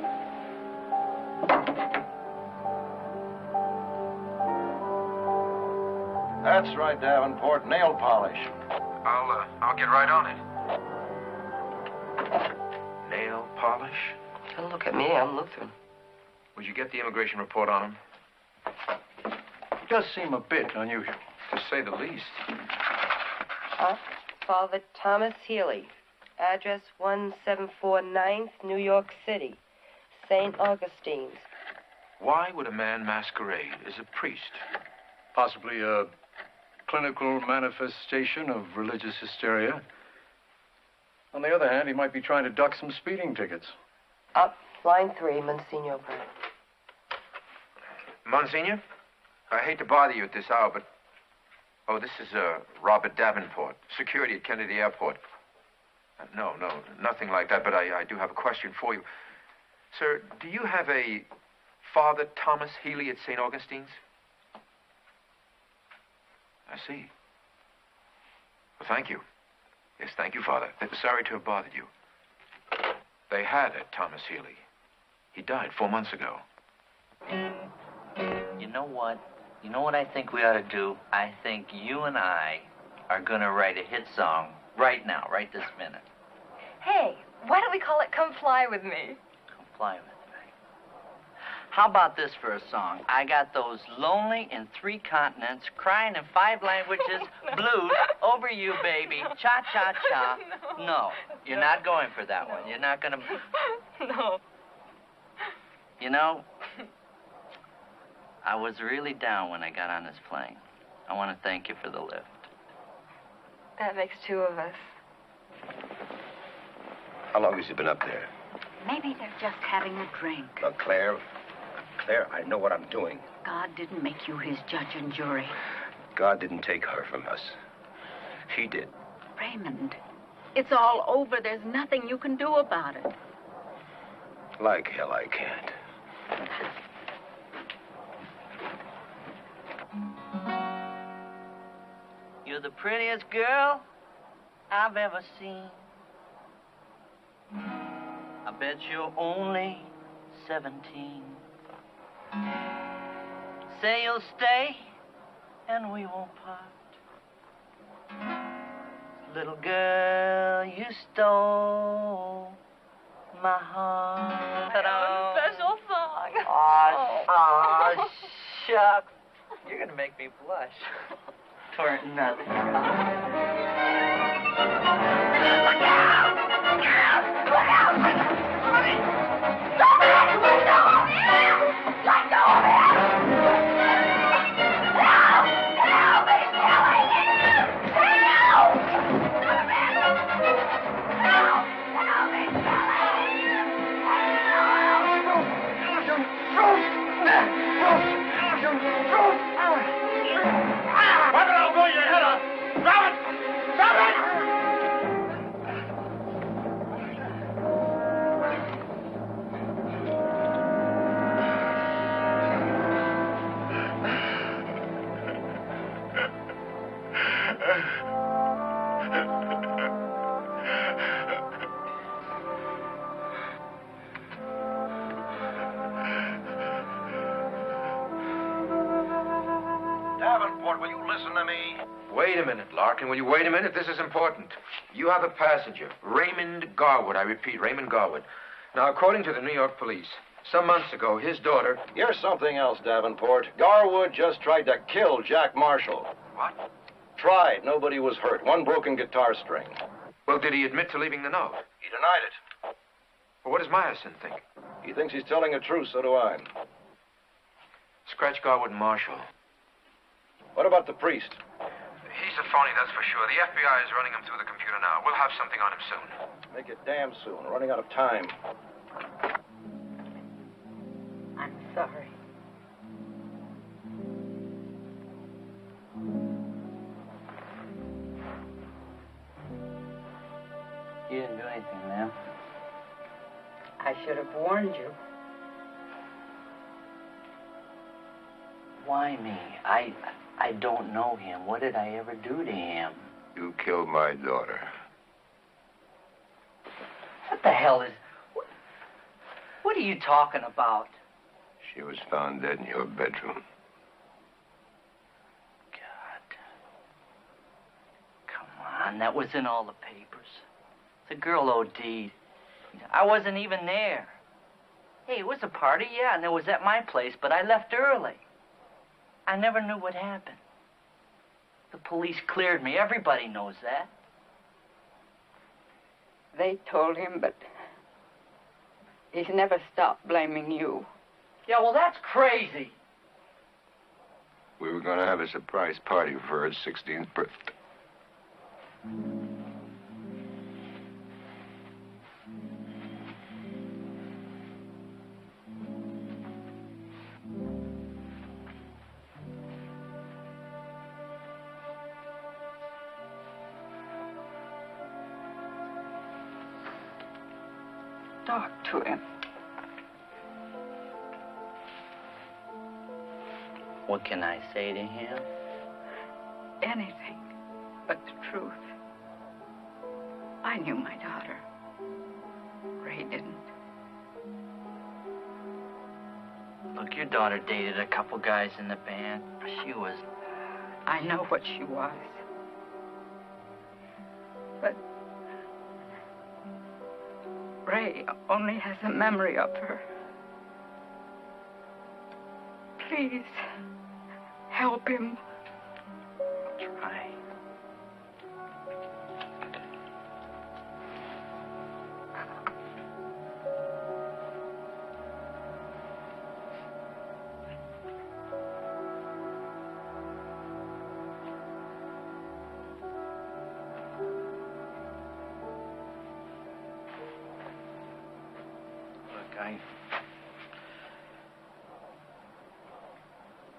That's right, Davenport. Nail polish. I'll get right on it. Nail polish? Don't look at me. I'm Lutheran. Would you get the immigration report on him? It does seem a bit unusual. To say the least. Father Thomas Healy. Address 1749th, New York City. St. Augustine's. Why would a man masquerade as a priest? Possibly a clinical manifestation of religious hysteria. On the other hand, he might be trying to duck some speeding tickets. Up, line 3, Monsignor. Monsignor? I hate to bother you at this hour, but... Oh, this is Robert Davenport, security at Kennedy Airport. No, nothing like that, but I do have a question for you. Sir, do you have a Father Thomas Healy at St. Augustine's? I see. Well, thank you. Yes, thank you, Father. Sorry to have bothered you. They had a Thomas Healy. He died 4 months ago. You know what? You know what I think we ought to do? I think you and I are going to write a hit song right now, right this minute. Hey, why don't we call it Come Fly With Me? Come fly with me. How about this for a song? I got those lonely in 3 continents, crying in 5 languages, blues, over you, baby, cha-cha-cha. No, you're not going for that one. You're not going to... No. You know, I was really down when I got on this plane. I want to thank you for the lift. That makes 2 of us. How long has he been up there? Maybe they're just having a drink. Look, Claire, I know what I'm doing. God didn't make you his judge and jury. God didn't take her from us. She did. Raymond, it's all over. There's nothing you can do about it. Like hell I can't. You're the prettiest girl I've ever seen. I bet you're only 17. Say you'll stay and we won't part. Little girl, you stole my heart. Special song. Aw, shucks. You're gonna make me blush. For nothing. Look out! Look out! Look out! Stop it! Let go of him! Let go of him! Help! Help! He's killing him! Help! Stop it! Help! Help! He's killing him! Weapon, I'll blow your head off! Stop it! Stop it! Davenport, will you listen to me? Wait a minute, Larkin. Will you wait a minute? This is important. You have a passenger, Raymond Garwood. I repeat, Raymond Garwood. Now, according to the New York police, some months ago, his daughter... Here's something else, Davenport. Garwood just tried to kill Jack Marshall. What? Tried. Nobody was hurt. 1 broken guitar string. Well, did he admit to leaving the note? He denied it. Well, what does Meyerson think? He thinks he's telling the truth, so do I. Scratch Garwood and Marshall. What about the priest? He's a phony, that's for sure. The FBI is running him through the computer now. We'll have something on him soon. Make it damn soon. We're running out of time. I'm sorry. You didn't do anything, ma'am. I should have warned you. Why me? I don't know him. What did I ever do to him? You killed my daughter. What the hell is... What are you talking about? She was found dead in your bedroom. Come on, that was in all the papers. The girl OD'd. I wasn't even there. Hey, it was a party, yeah, and it was at my place, but I left early. I never knew what happened. The police cleared me. Everybody knows that. They told him, but he's never stopped blaming you. Yeah, well, that's crazy. We were going to have a surprise party for her 16th birthday. Talk to him. What can I say to him? Anything but the truth. I knew my daughter. Ray didn't. Look, your daughter dated a couple guys in the band. She was... I know what she was. But Ray only has a memory of her. Please, help him. Try.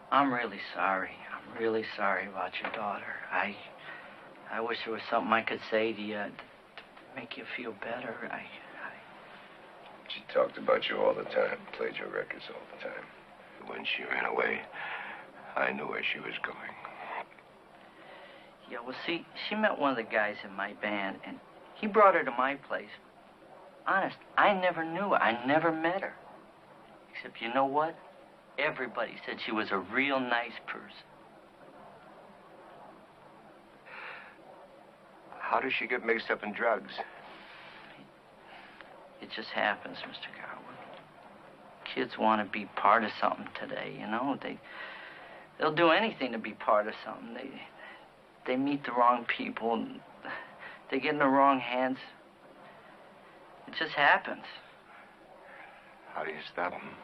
I'm really sorry. I'm really sorry about your daughter. I wish there was something I could say to you to make you feel better. She talked about you all the time, played your records all the time. When she ran away, I knew where she was going. Yeah, well, see, she met one of the guys in my band, and he brought her to my place. Honest, I never knew her. I never met her. Except, you know what? Everybody said she was a real nice person. How does she get mixed up in drugs? It just happens, Mr. Garwood. Kids want to be part of something today, you know? They'll do anything to be part of something. They meet the wrong people, and they get in the wrong hands. It just happens. How do you stop them?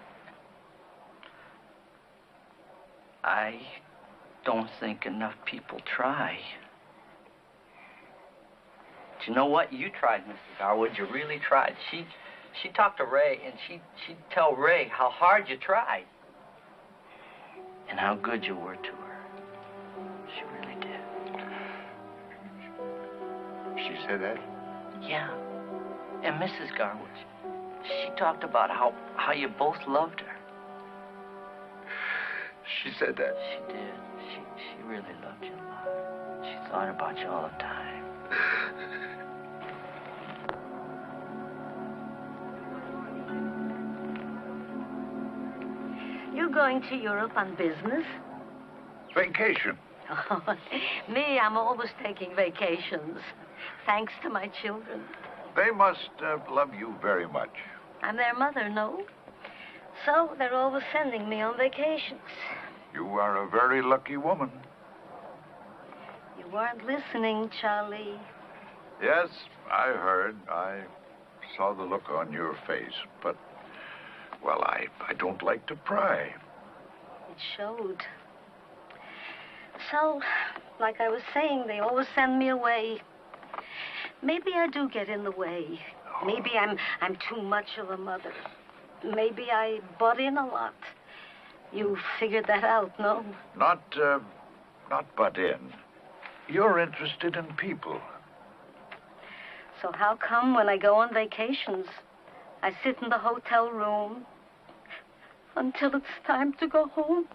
I don't think enough people try. But you know what? You tried, Mr. Garwood. You really tried. She talked to Ray, and she'd tell Ray how hard you tried. And how good you were to her. She really did. She said that? Yeah. And Mrs. Garwood, she talked about how you both loved her. She said that? She did. She really loved you a lot. She thought about you all the time. You going to Europe on business? Vacation. Oh, me, I'm always taking vacations. Thanks to my children. They must love you very much. I'm their mother, no? So they're always sending me on vacations. You are a very lucky woman. You weren't listening, Charlie. Yes, I heard. I saw the look on your face. But, well, I don't like to pry. It showed. So, like I was saying, they always send me away. Maybe I do get in the way. Maybe I'm too much of a mother. Maybe I butt in a lot. You figured that out, no? Not butt in. You're interested in people. So how come when I go on vacations, I sit in the hotel room until it's time to go home?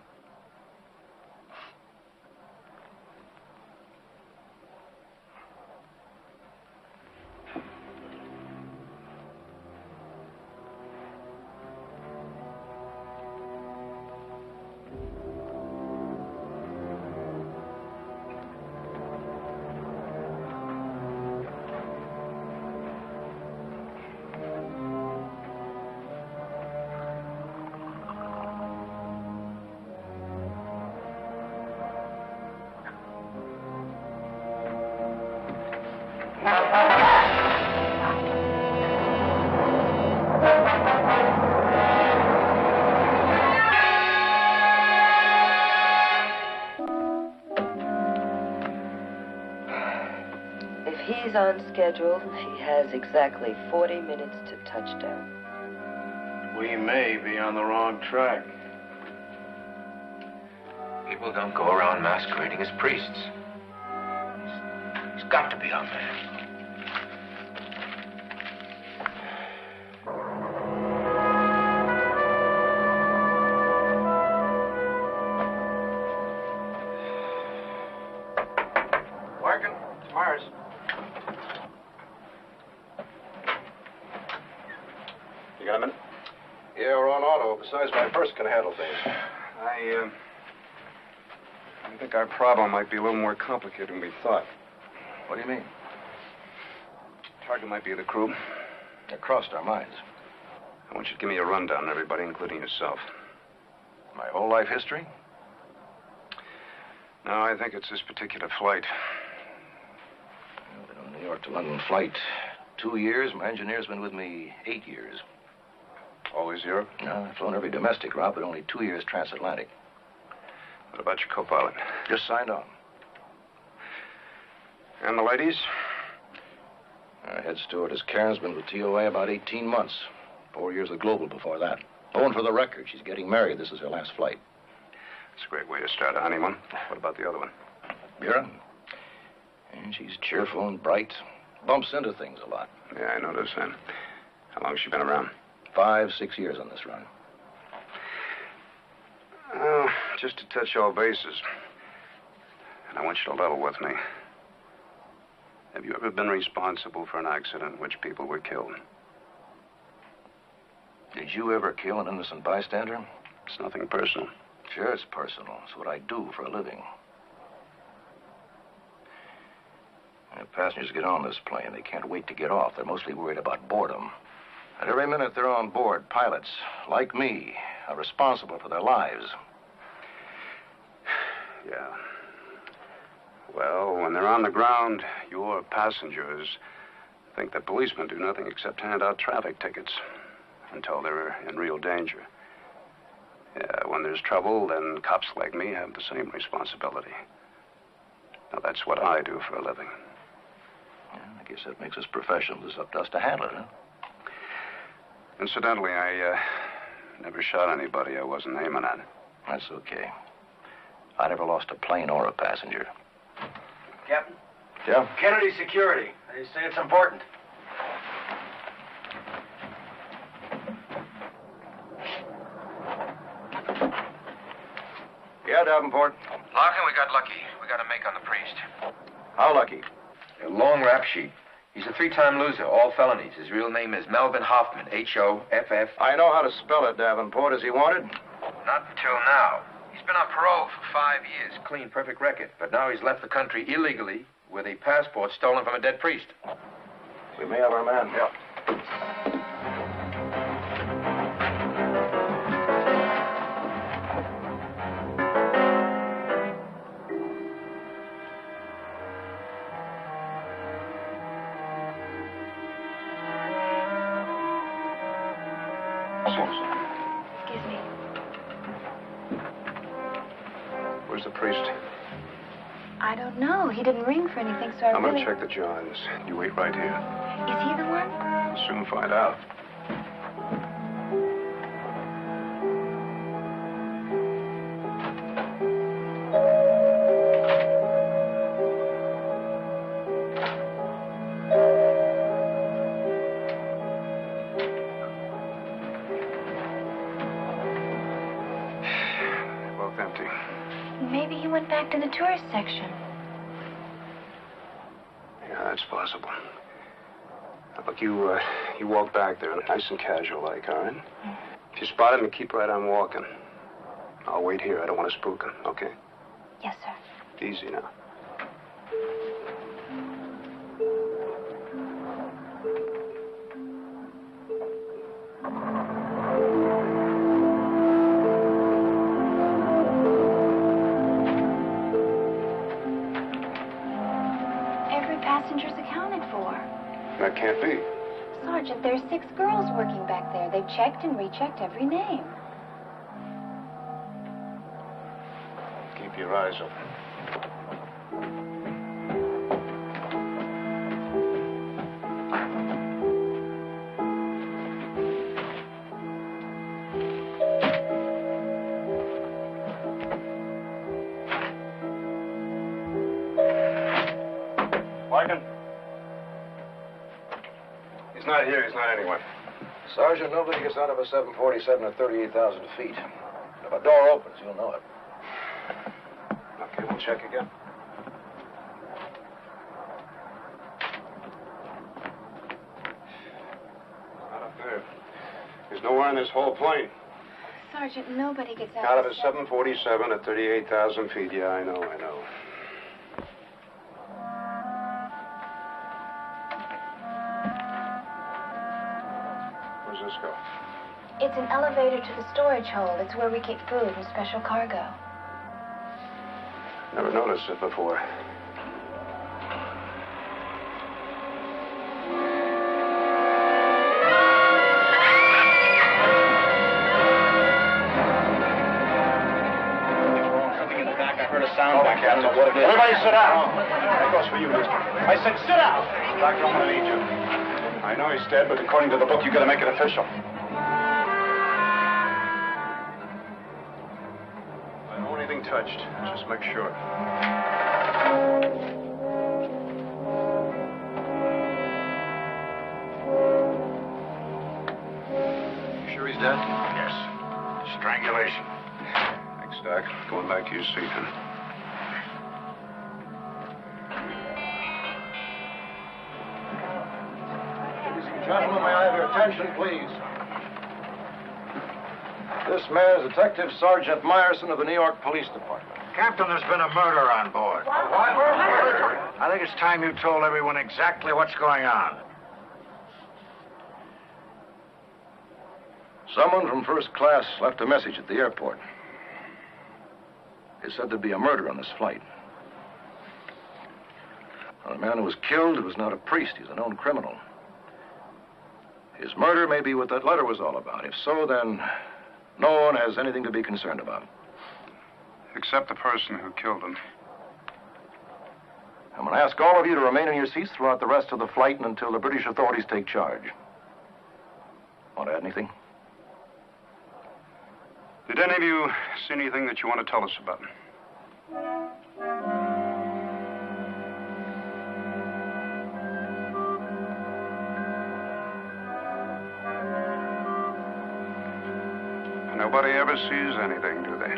he's on schedule, he has exactly 40 minutes to touchdown. We may be on the wrong track. People don't go around masquerading as priests. He's got to be on there. Larkin, it's Mars. You got a minute? Yeah, we're on auto. Besides, my purse can handle things. I think our problem might be a little more complicated than we thought. What do you mean? Target might be the crew. It crossed our minds. I want you to give me a rundown on everybody, including yourself. My whole life history? No, I think it's this particular flight. Well, been on a New York to London flight 2 years. My engineer's been with me 8 years. Always Europe? No, I've flown every domestic route, but only 2 years transatlantic. What about your co-pilot? Just signed on. And the ladies? Our head stewardess Karen's been with TOA about 18 months. 4 years with Global before that. Oh, and for the record, she's getting married. This is her last flight. It's a great way to start a honeymoon. What about the other one? Vera? And she's cheerful and bright. Bumps into things a lot. Yeah, I noticed that. How long has she been around? 5, 6 years on this run. Just to touch all bases. And I want you to level with me. Have you ever been responsible for an accident in which people were killed? Did you ever kill an innocent bystander? It's nothing personal. Sure, it's personal. It's what I do for a living. When passengers get on this plane, they can't wait to get off. They're mostly worried about boredom. And every minute they're on board, pilots, like me, are responsible for their lives. Yeah. Well, when they're on the ground, your passengers think that policemen do nothing except hand out traffic tickets until they're in real danger. Yeah, when there's trouble, then cops like me have the same responsibility. Now, that's what I do for a living. Yeah, I guess that makes us professionals. It's up to us to handle it, huh? Incidentally, I never shot anybody I wasn't aiming at. That's okay. I never lost a plane or a passenger. Captain? Yeah? Kennedy Security. They say it's important. Yeah, Davenport. Larkin, we got lucky. We got a make on the priest. How lucky? A long rap sheet. He's a 3-time loser, all felonies. His real name is Melvin Hoffman, Hoff. I know how to spell it, Davenport. Is he wanted? Not until now. He's been on parole for 5 years. Clean, perfect record. But now he's left the country illegally with a passport stolen from a dead priest. We may have our man. Yeah. Excuse me. Where's the priest? I don't know. He didn't ring for anything, so I'm gonna check the Johns. You wait right here. Is he the one? We'll soon find out. Maybe he went back to the tourist section. Yeah, that's possible. Now, look, you walk back there, nice and casual like, all right? If you spot him, keep right on walking. I'll wait here. I don't want to spook him, okay? Yes, sir. Easy now. That can't be. Sergeant, there's 6 girls working back there. They've checked and rechecked every name. Keep your eyes open. Larkin? He's not here. He's not anywhere. Sergeant, nobody gets out of a 747 at 38,000 feet. If a door opens, you'll know it. Okay, we'll check again. Not up there. He's nowhere in this whole plane. Sergeant, nobody gets out. Out of a 747 at 38,000 feet. Yeah, I know. Where's this go? It's an elevator to the storage hold. It's where we keep food and special cargo. Never noticed it before. Everybody sit down. That goes for you, mister. I said sit down. Doctor, I'm gonna need you. I know he's dead, but according to the book, you gotta make it official. I don't want anything touched. Just make sure. You sure he's dead? Yes. Strangulation. Thanks, Doc. Going back to your seat, huh? Gentlemen, may I have your attention, please? This man is Detective Sergeant Meyerson of the New York Police Department. Captain, there's been a murder on board. What? Murder? I think it's time you told everyone exactly what's going on. Someone from first class left a message at the airport. It said there'd be a murder on this flight. Now, the man who was killed was not a priest. He's a known criminal. His murder may be what that letter was all about. If so, then no one has anything to be concerned about. Except the person who killed him. I'm going to ask all of you to remain in your seats throughout the rest of the flight and until the British authorities take charge. Want to add anything? Did any of you see anything that you want to tell us about? Nobody ever sees anything, do they?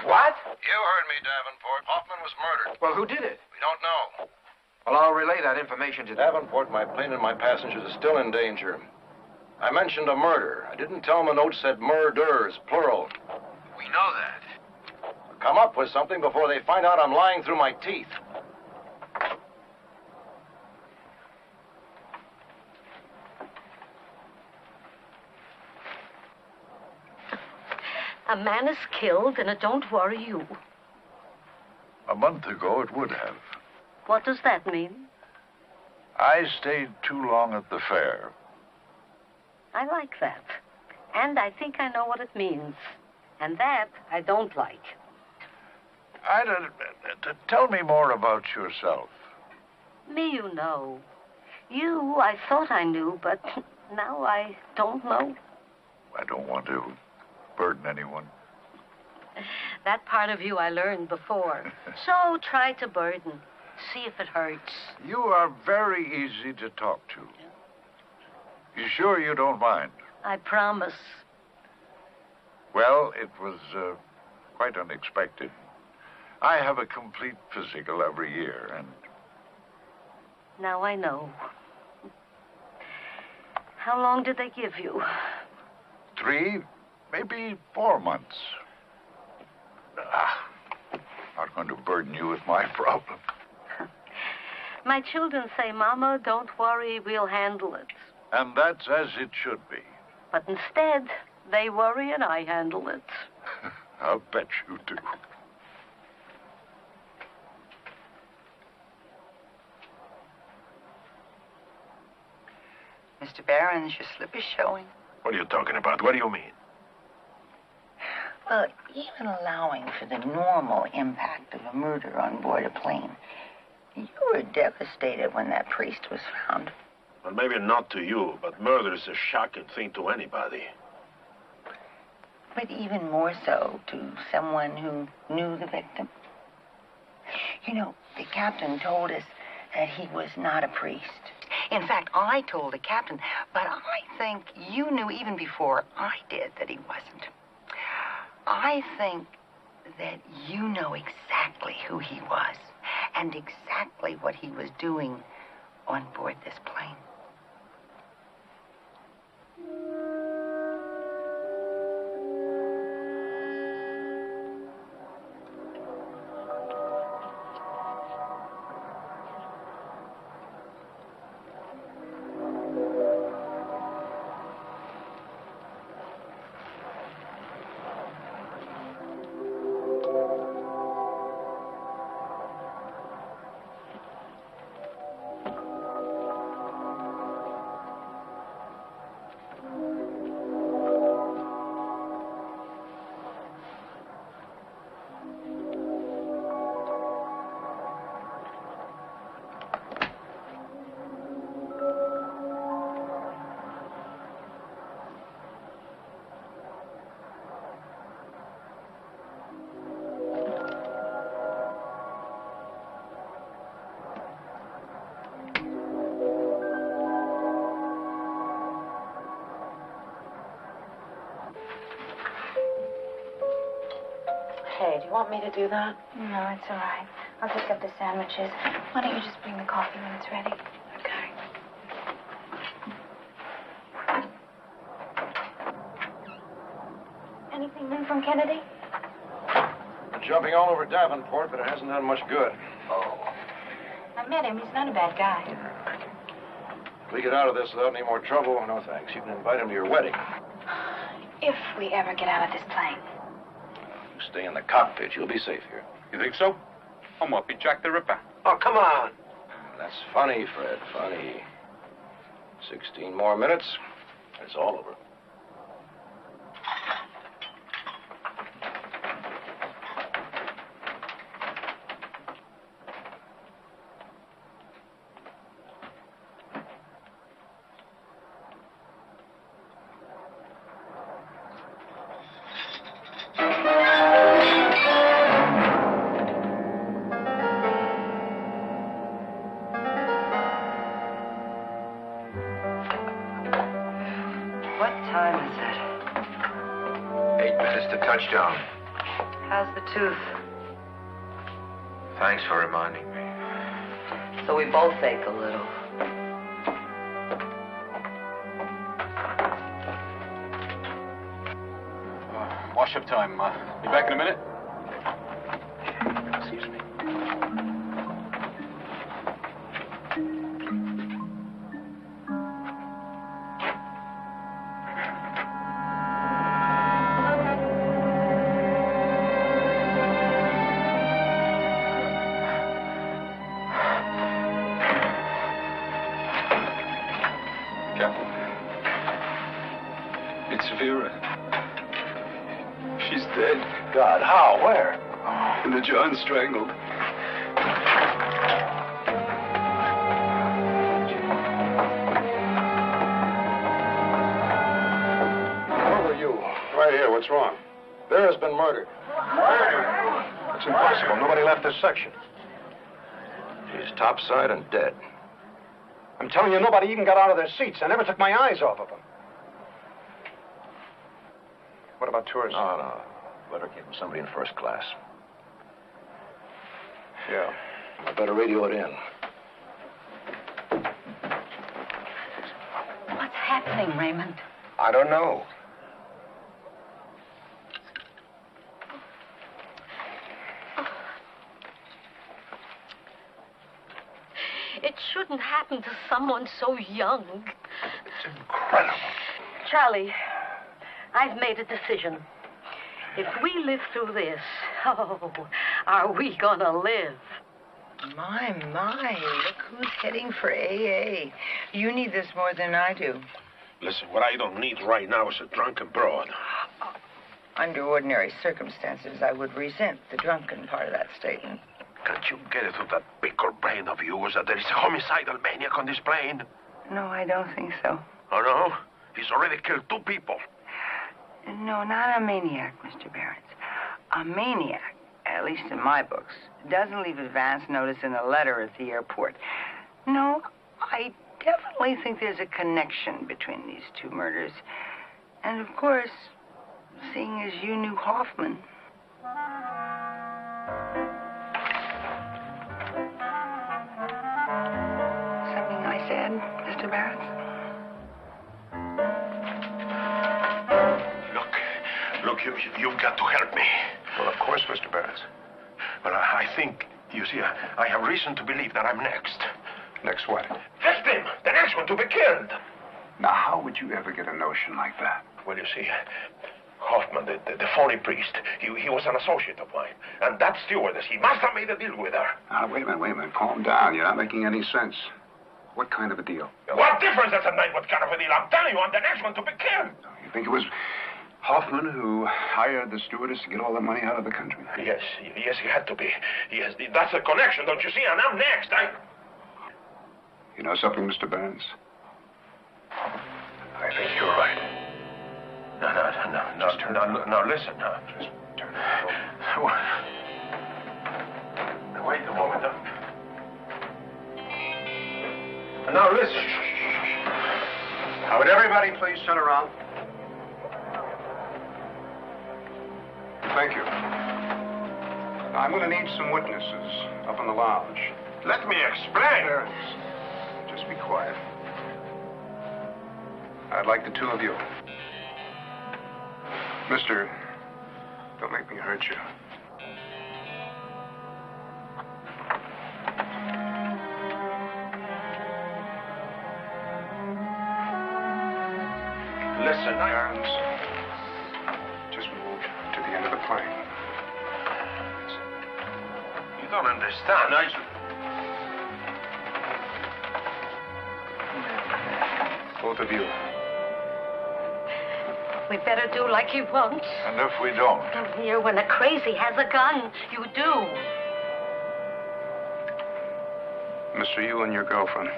What? You heard me, Davenport. Hoffman was murdered. Well, who did it? We don't know. Well, I'll relay that information to them. Davenport, my plane and my passengers are still in danger. I mentioned a murder. I didn't tell them the note said murders, plural. We know that. Come up with something before they find out I'm lying through my teeth. A man is killed, and it don't worry you. A month ago, it would have. What does that mean? I stayed too long at the fair. I like that. And I think I know what it means. And that I don't like. Tell me more about yourself. Me, you know. You, I thought I knew, but now I don't know. I don't want to burden anyone. That part of you I learned before. So try to burden. See if it hurts. You are very easy to talk to. You sure you don't mind? I promise. Well, it was quite unexpected. I have a complete physical every year, and... Now I know. How long did they give you? 3, maybe 4 months. Not going to burden you with my problem. My children say, Mama, don't worry, we'll handle it. And that's as it should be. But instead, they worry and I handle it. I'll bet you do. Mr. Barron's, your slip is showing. What are you talking about? What do you mean? Well, even allowing for the normal impact of a murder on board a plane, you were devastated when that priest was found. Well, maybe not to you, but murder is a shocking thing to anybody. But even more so to someone who knew the victim. You know, the captain told us that he was not a priest. In fact, I told the captain, but I think you knew even before I did that he wasn't. I think that you know exactly who he was and exactly what he was doing on board this plane. Hey, do you want me to do that? No, it's all right. I'll pick up the sandwiches. Why don't you just bring the coffee when it's ready? Okay. Anything new from Kennedy? Jumping all over Davenport, but it hasn't done much good. I met him. He's not a bad guy. If we get out of this without any more trouble, no thanks. You can invite him to your wedding. If we ever get out of this plane. You stay in the cockpit. You'll be safe here. You think so? I might be Jack the Ripper. Oh, come on. That's funny, Fred, funny. 16 more minutes, it's all over. Touchdown. How's the tooth? Thanks for reminding me. So we both ache a little. Wash-up time. Be back in a minute. Excuse me. She's dead. God, how? Where? In the John strangled. Where were you? Right here. What's wrong? There has been murdered. Murder? It's impossible. Nobody left this section. He's topside and dead. I'm telling you, nobody even got out of their seats. I never took my eyes off of them. What about tours? No. Better keep somebody in first class. Yeah. I better radio it in. What's happening, Raymond? I don't know. It shouldn't happen to someone so young. It's incredible. Charlie, I've made a decision. If we live through this, are we gonna live? My, look who's heading for AA. You need this more than I do. Listen, what I don't need right now is a drunken broad. Under ordinary circumstances, I would resent the drunken part of that statement. Can't you get it through that pickle brain of yours that there is a homicidal maniac on this plane? No, I don't think so. Oh, no? He's already killed 2 people. No, not a maniac, Mr. Barrett. A maniac, at least in my books, doesn't leave advance notice in a letter at the airport. No, I definitely think there's a connection between these 2 murders. And, of course, seeing as you knew Hoffman. Something I said, Mr. Barrett? Look, you've got to help me. Well, of course, Mr. Barnes. Well, I think, you see, I have reason to believe that I'm next. Next what? Victim! The next one to be killed! Now, how would you ever get a notion like that? Well, you see, Hoffman, the phony priest, he was an associate of mine. And that stewardess, he must have made a deal with her. Now, wait a minute. Calm down. You're not making any sense. What kind of a deal? What difference does it make what kind of a deal? I'm telling you, I'm the next one to be killed. You think it was Hoffman who hired the stewardess to get all the money out of the country? Yes, he had to be. Yes, that's a connection, don't you see? And I'm next. You know something, Mr. Barnes? I think you're right. No, listen. Just turn it over. Wait a moment. Now, listen. Now, would everybody please turn around? Thank you. Now, I'm going to need some witnesses up in the lounge. Let me explain. Just be quiet. I'd like the 2 of you. Mister, don't make me hurt you. Listen, Barnes, just move to the end of the plane. You don't understand. Both of you. We better do like he wants. And if we don't? Here, when a crazy has a gun, you do. Mister, you and your girlfriend.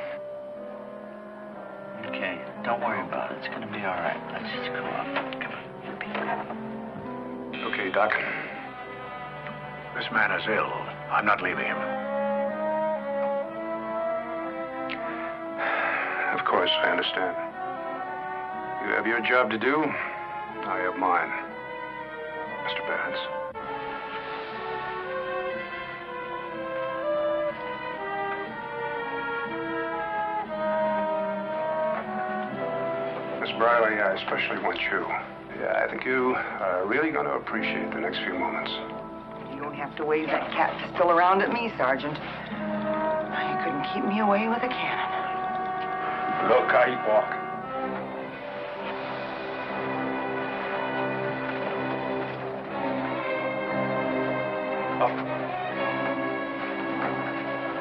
Okay, don't worry about it. It's gonna be all right. Let's just go up. Come on. Okay, Doc. This man is ill. I'm not leaving him. Of course, I understand. You have your job to do. I have mine, Mr. Barnes. Miss Briley, I especially want you. Yeah, I think you are really going to appreciate the next few moments. You don't have to wave that cat pistol around at me, Sergeant. You couldn't keep me away with a cannon. Look, I walk. Up.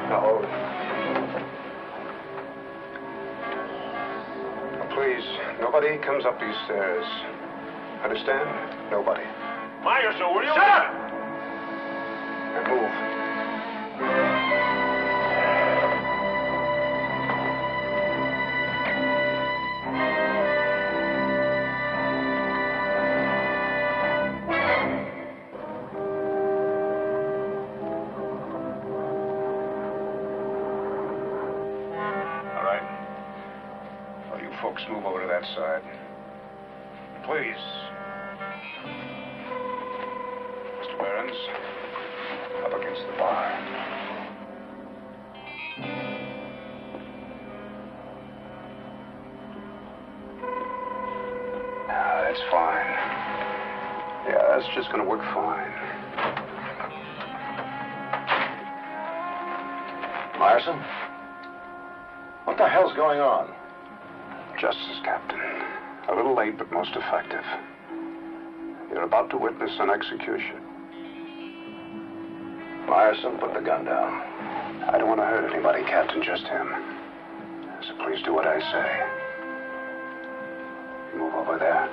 Now, please, nobody comes up these stairs. Understand? Nobody. Myers, will you? Shut up! And move. All right. Well, you folks move over to that side. Please. Mr. Barnes, up against the bar. That's fine. Yeah, that's just gonna work fine. Myerson? What the hell's going on? Justice, Captain. A little late, but most effective. You're about to witness an execution. Myerson, put the gun down. I don't want to hurt anybody, Captain, just him. So please do what I say. Move over there.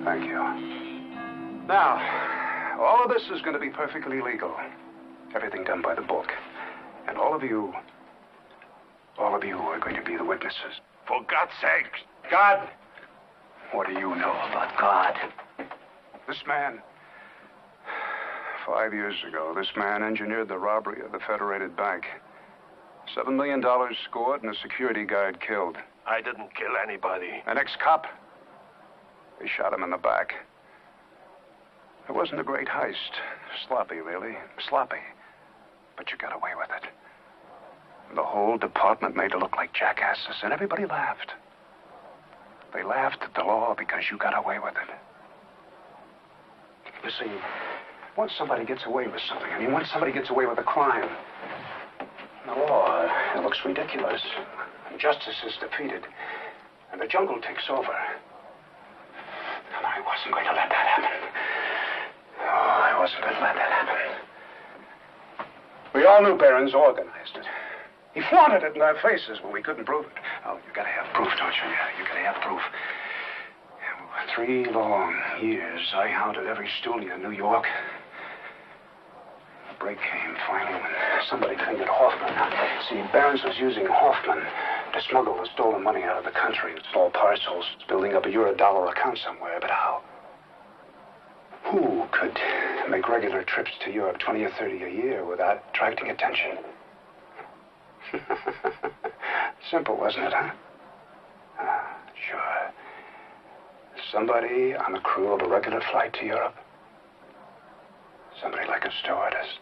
Thank you. Now, All of this is going to be perfectly legal. Everything done by the book. And all of you are going to be the witnesses. For God's sake. God! What do you know about God? This man, 5 years ago, this man engineered the robbery of the Federated Bank. $7 million scored and a security guard killed. I didn't kill anybody. An ex-cop. They shot him in the back. It wasn't a great heist. Sloppy, really. Sloppy. But you got away with it. The whole department made it look like jackasses, and everybody laughed. They laughed at the law because you got away with it. You see, once somebody gets away with something, once somebody gets away with a crime, the law, it looks ridiculous. And justice is defeated, and the jungle takes over. And I wasn't going to let that happen. Oh, I wasn't going to let that happen. We all knew Barron's organized it. He flaunted it in our faces when we couldn't prove it. Oh, you gotta have proof, don't you? Yeah, you gotta have proof. 3 long years, I hounded every stoolie in New York. The break came finally when somebody fingered Hoffman. See, Barron's was using Hoffman to smuggle the stolen money out of the country. Small parcels, building up a euro-dollar account somewhere. But how? Who could make regular trips to Europe, 20 or 30 a year, without attracting attention? Simple, wasn't it, huh? Sure. Somebody on the crew of a regular flight to Europe. Somebody like a stewardess.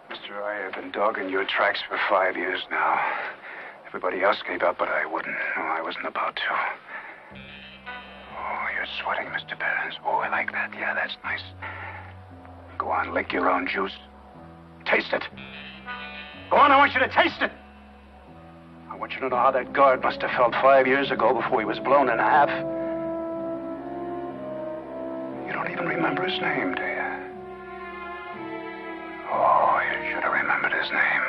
Mister, I have been dogging your tracks for 5 years now. Everybody else gave up, but I wouldn't. No, I wasn't about to. Oh, you're sweating, Mr. Barnes. Oh, I like that. Yeah, that's nice. Go on, lick your own juice. Taste it. Go on, I want you to taste it. I want you to know how that guard must have felt 5 years ago before he was blown in half. You don't even remember his name, do you? Oh, you should have remembered his name.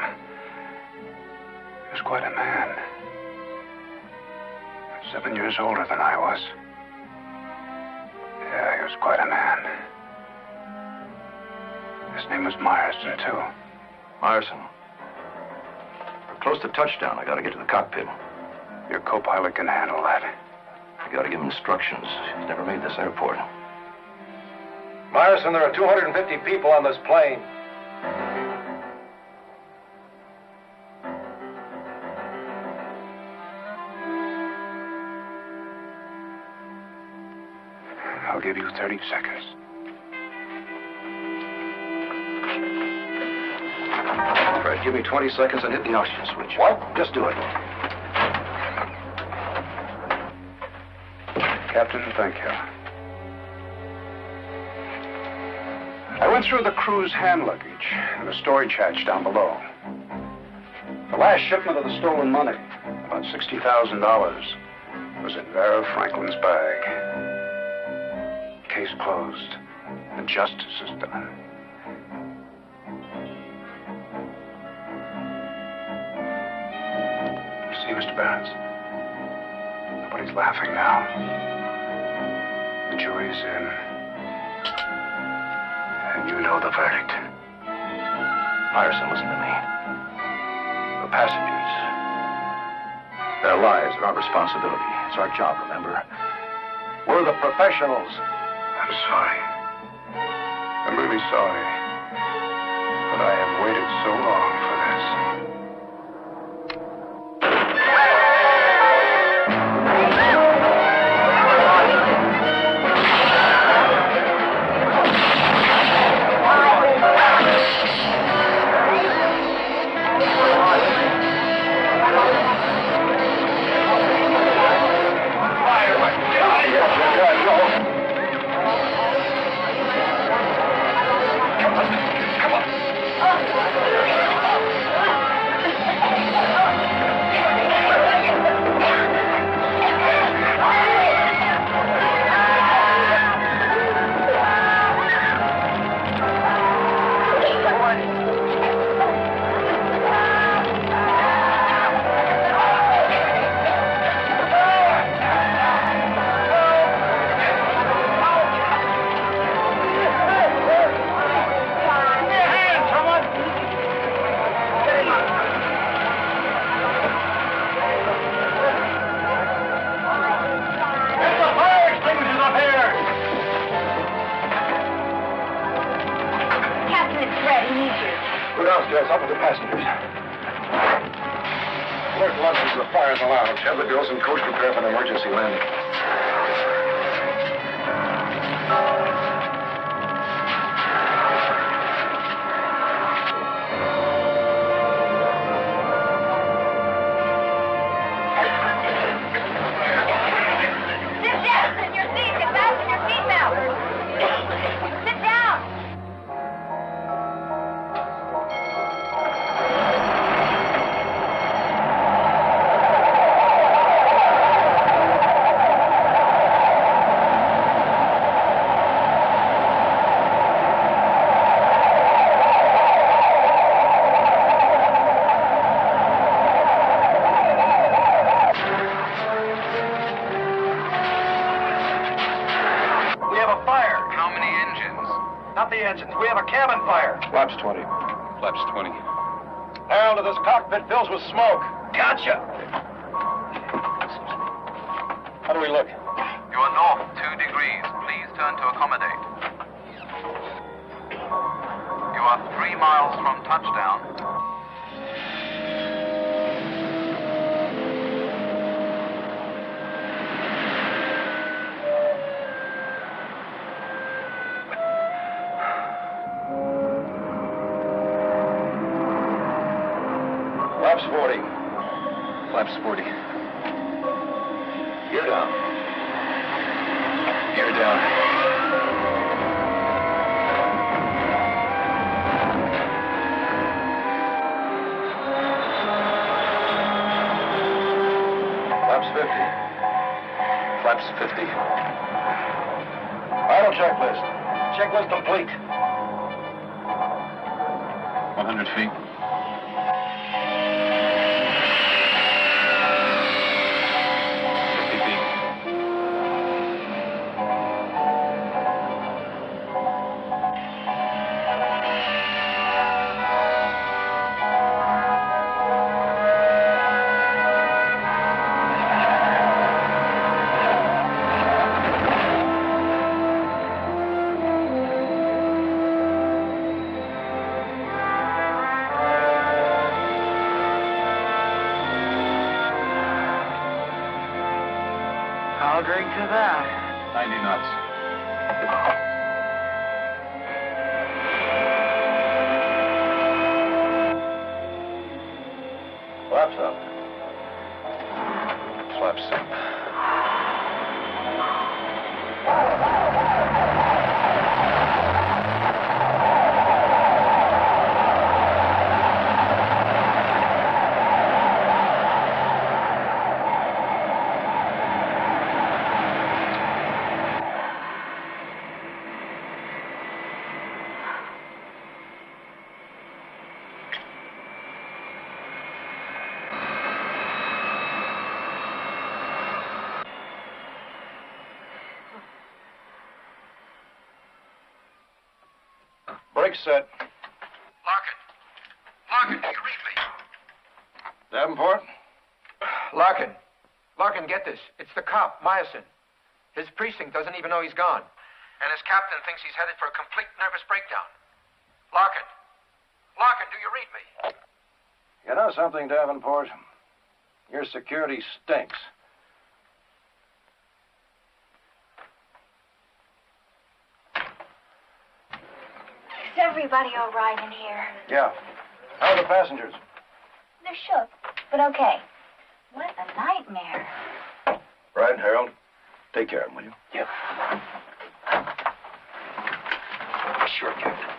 He was quite a man. 7 years older than I was. Yeah, he was quite a man. His name was Myerson, too. Myerson. We're close to touchdown. I gotta get to the cockpit. Your co-pilot can handle that. I gotta give him instructions. He's never made this airport. Myerson, there are 250 people on this plane. I'll give you 30 seconds. Fred, give me 20 seconds and hit the oxygen switch. What? Just do it. Captain, thank you. I went through the crew's hand luggage and the storage hatch down below. The last shipment of the stolen money, about $60,000, was in Vera Franklin's bag. Case closed. The justice is done. See, Mr. Barnes? Nobody's laughing now. The jury's in. And you know the verdict. Myerson, listen to me. The passengers. Their lives are our responsibility. It's our job, remember? We're the professionals. I'm sorry. I'm really sorry. But I have waited so long for this. Lieutenant Fred, he needs you. Go downstairs, up with the passengers. Alert lunches to the fire in the lounge. Have the girls and coach prepare for an emergency landing. Sit down in your seat and fasten your seatbelt. Sit down. We have a fire. How many engines? Not the engines. We have a cabin fire. Flaps 20. Flaps 20. Harold, this cockpit fills with smoke. Gotcha. How do we look? You are north 2 degrees. Please turn to accommodate. You are 3 miles from touchdown. Flaps 40. Flaps 40. Gear down. Gear down. Flaps 50. Flaps 50. Vital checklist. Checklist complete. 100 feet. 50 feet. I'll drink to that. 90 knots. Flaps up. Flaps up. Brakes set. Larkin, do you read me? Davenport? Larkin. Larkin, get this. It's the cop, Myosin. His precinct doesn't even know he's gone. And his captain thinks he's headed for a complete nervous breakdown. Larkin. Larkin, do you read me? You know something, Davenport? Your security stinks. Is everybody all right in here? Yeah. How are the passengers? They're shook, but okay. What a nightmare. Right, Harold. Take care of them, will you? Yeah. Sure, Captain.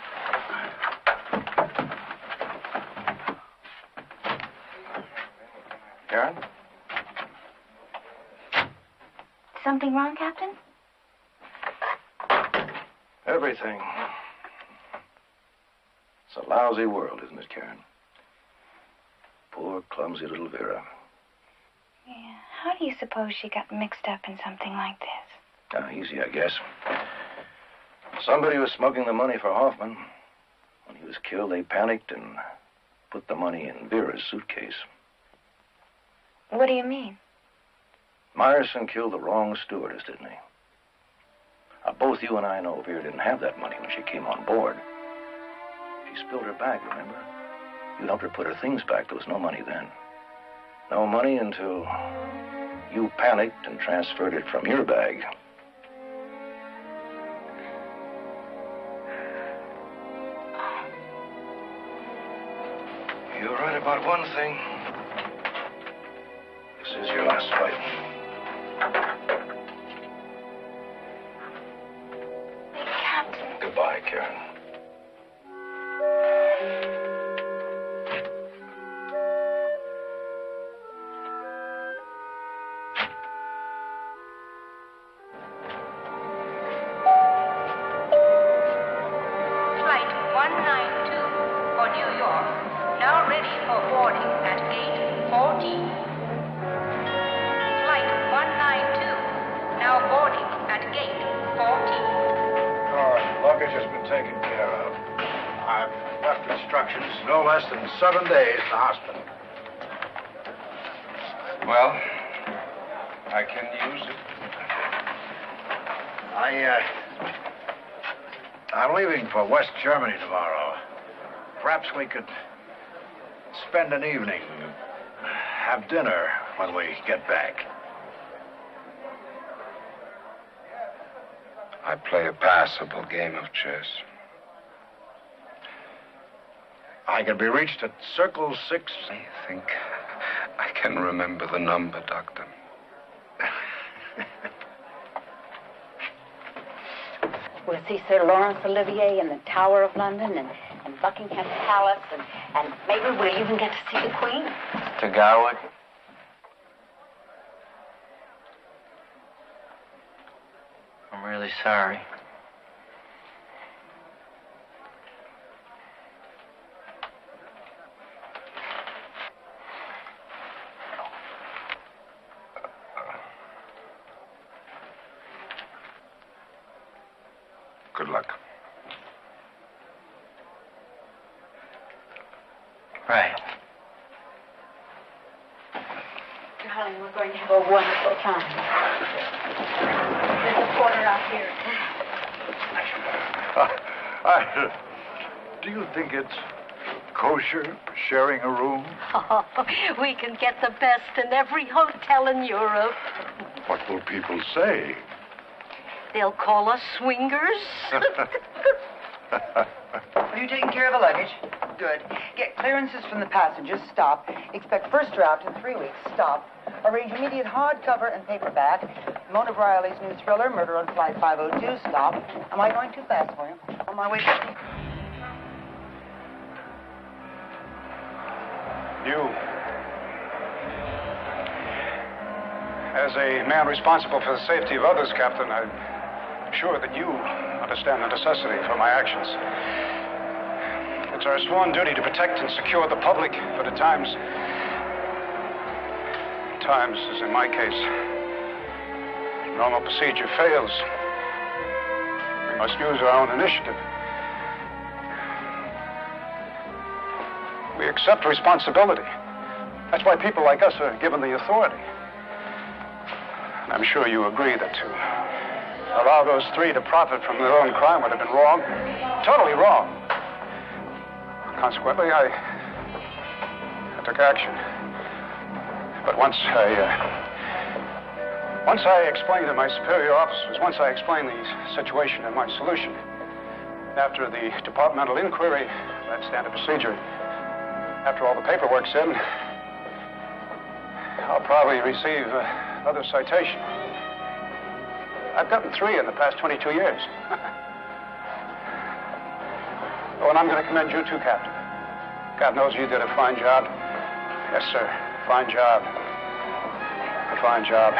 Karen? Something wrong, Captain? Everything. It's a lousy world, isn't it, Karen? Poor, clumsy little Vera. Yeah. How do you suppose she got mixed up in something like this? Easy, I guess. Somebody was smuggling the money for Hoffman. When he was killed, they panicked and put the money in Vera's suitcase. What do you mean? Meyerson killed the wrong stewardess, didn't he? Both you and I know Vera didn't have that money when she came on board. spilled her bag, remember? You helped her put her things back. There was no money then. No money until you panicked and transferred it from your bag. You're right about one thing. This is your last fight. Captain. Goodbye, Karen. Flight 192 for New York, now ready for boarding at gate 14. Flight 192, now boarding at gate 14. All right, luggage has been taken care of. I've left instructions no less than 7 days in the hospital. Well, I can use it. I'm leaving for West Germany tomorrow. Perhaps we could spend an evening, have dinner when we get back. I play a passable game of chess. I can be reached at Circle 6. I think I can remember the number, Doctor. We'll see Sir Laurence Olivier in the Tower of London and Buckingham Palace, and maybe we'll even get to see the Queen. To Garwick? I'm really sorry. Good luck. Right. Darling, we're going to have a wonderful time. There's a porter out here. Do you think it's kosher sharing a room? Oh, we can get the best in every hotel in Europe. What will people say? They'll call us swingers. Are you taking care of the luggage? Good. Get clearances from the passengers. Stop. Expect first draft in 3 weeks. Stop. Arrange immediate hardcover and paperback. Mona Briley's new thriller, Murder on Flight 502. Stop. Am I going too fast for you? On my way back. You, as a man responsible for the safety of others, Captain, I'm sure that you understand the necessity for my actions. It's our sworn duty to protect and secure the public, but at times, as in my case, normal procedure fails. We must use our own initiative. We accept responsibility. That's why people like us are given the authority. And I'm sure you agree that to allow those three to profit from their own crime would have been wrong. Totally wrong. Consequently, I took action. But once I explained to my superior officers, once I explained the situation and my solution, after the departmental inquiry, that standard procedure, after all the paperwork's in, I'll probably receive another citation. I've gotten 3 in the past 22 years. Oh, and I'm going to commend you too, Captain. God knows you did a fine job. Yes, sir. Fine job. A fine job.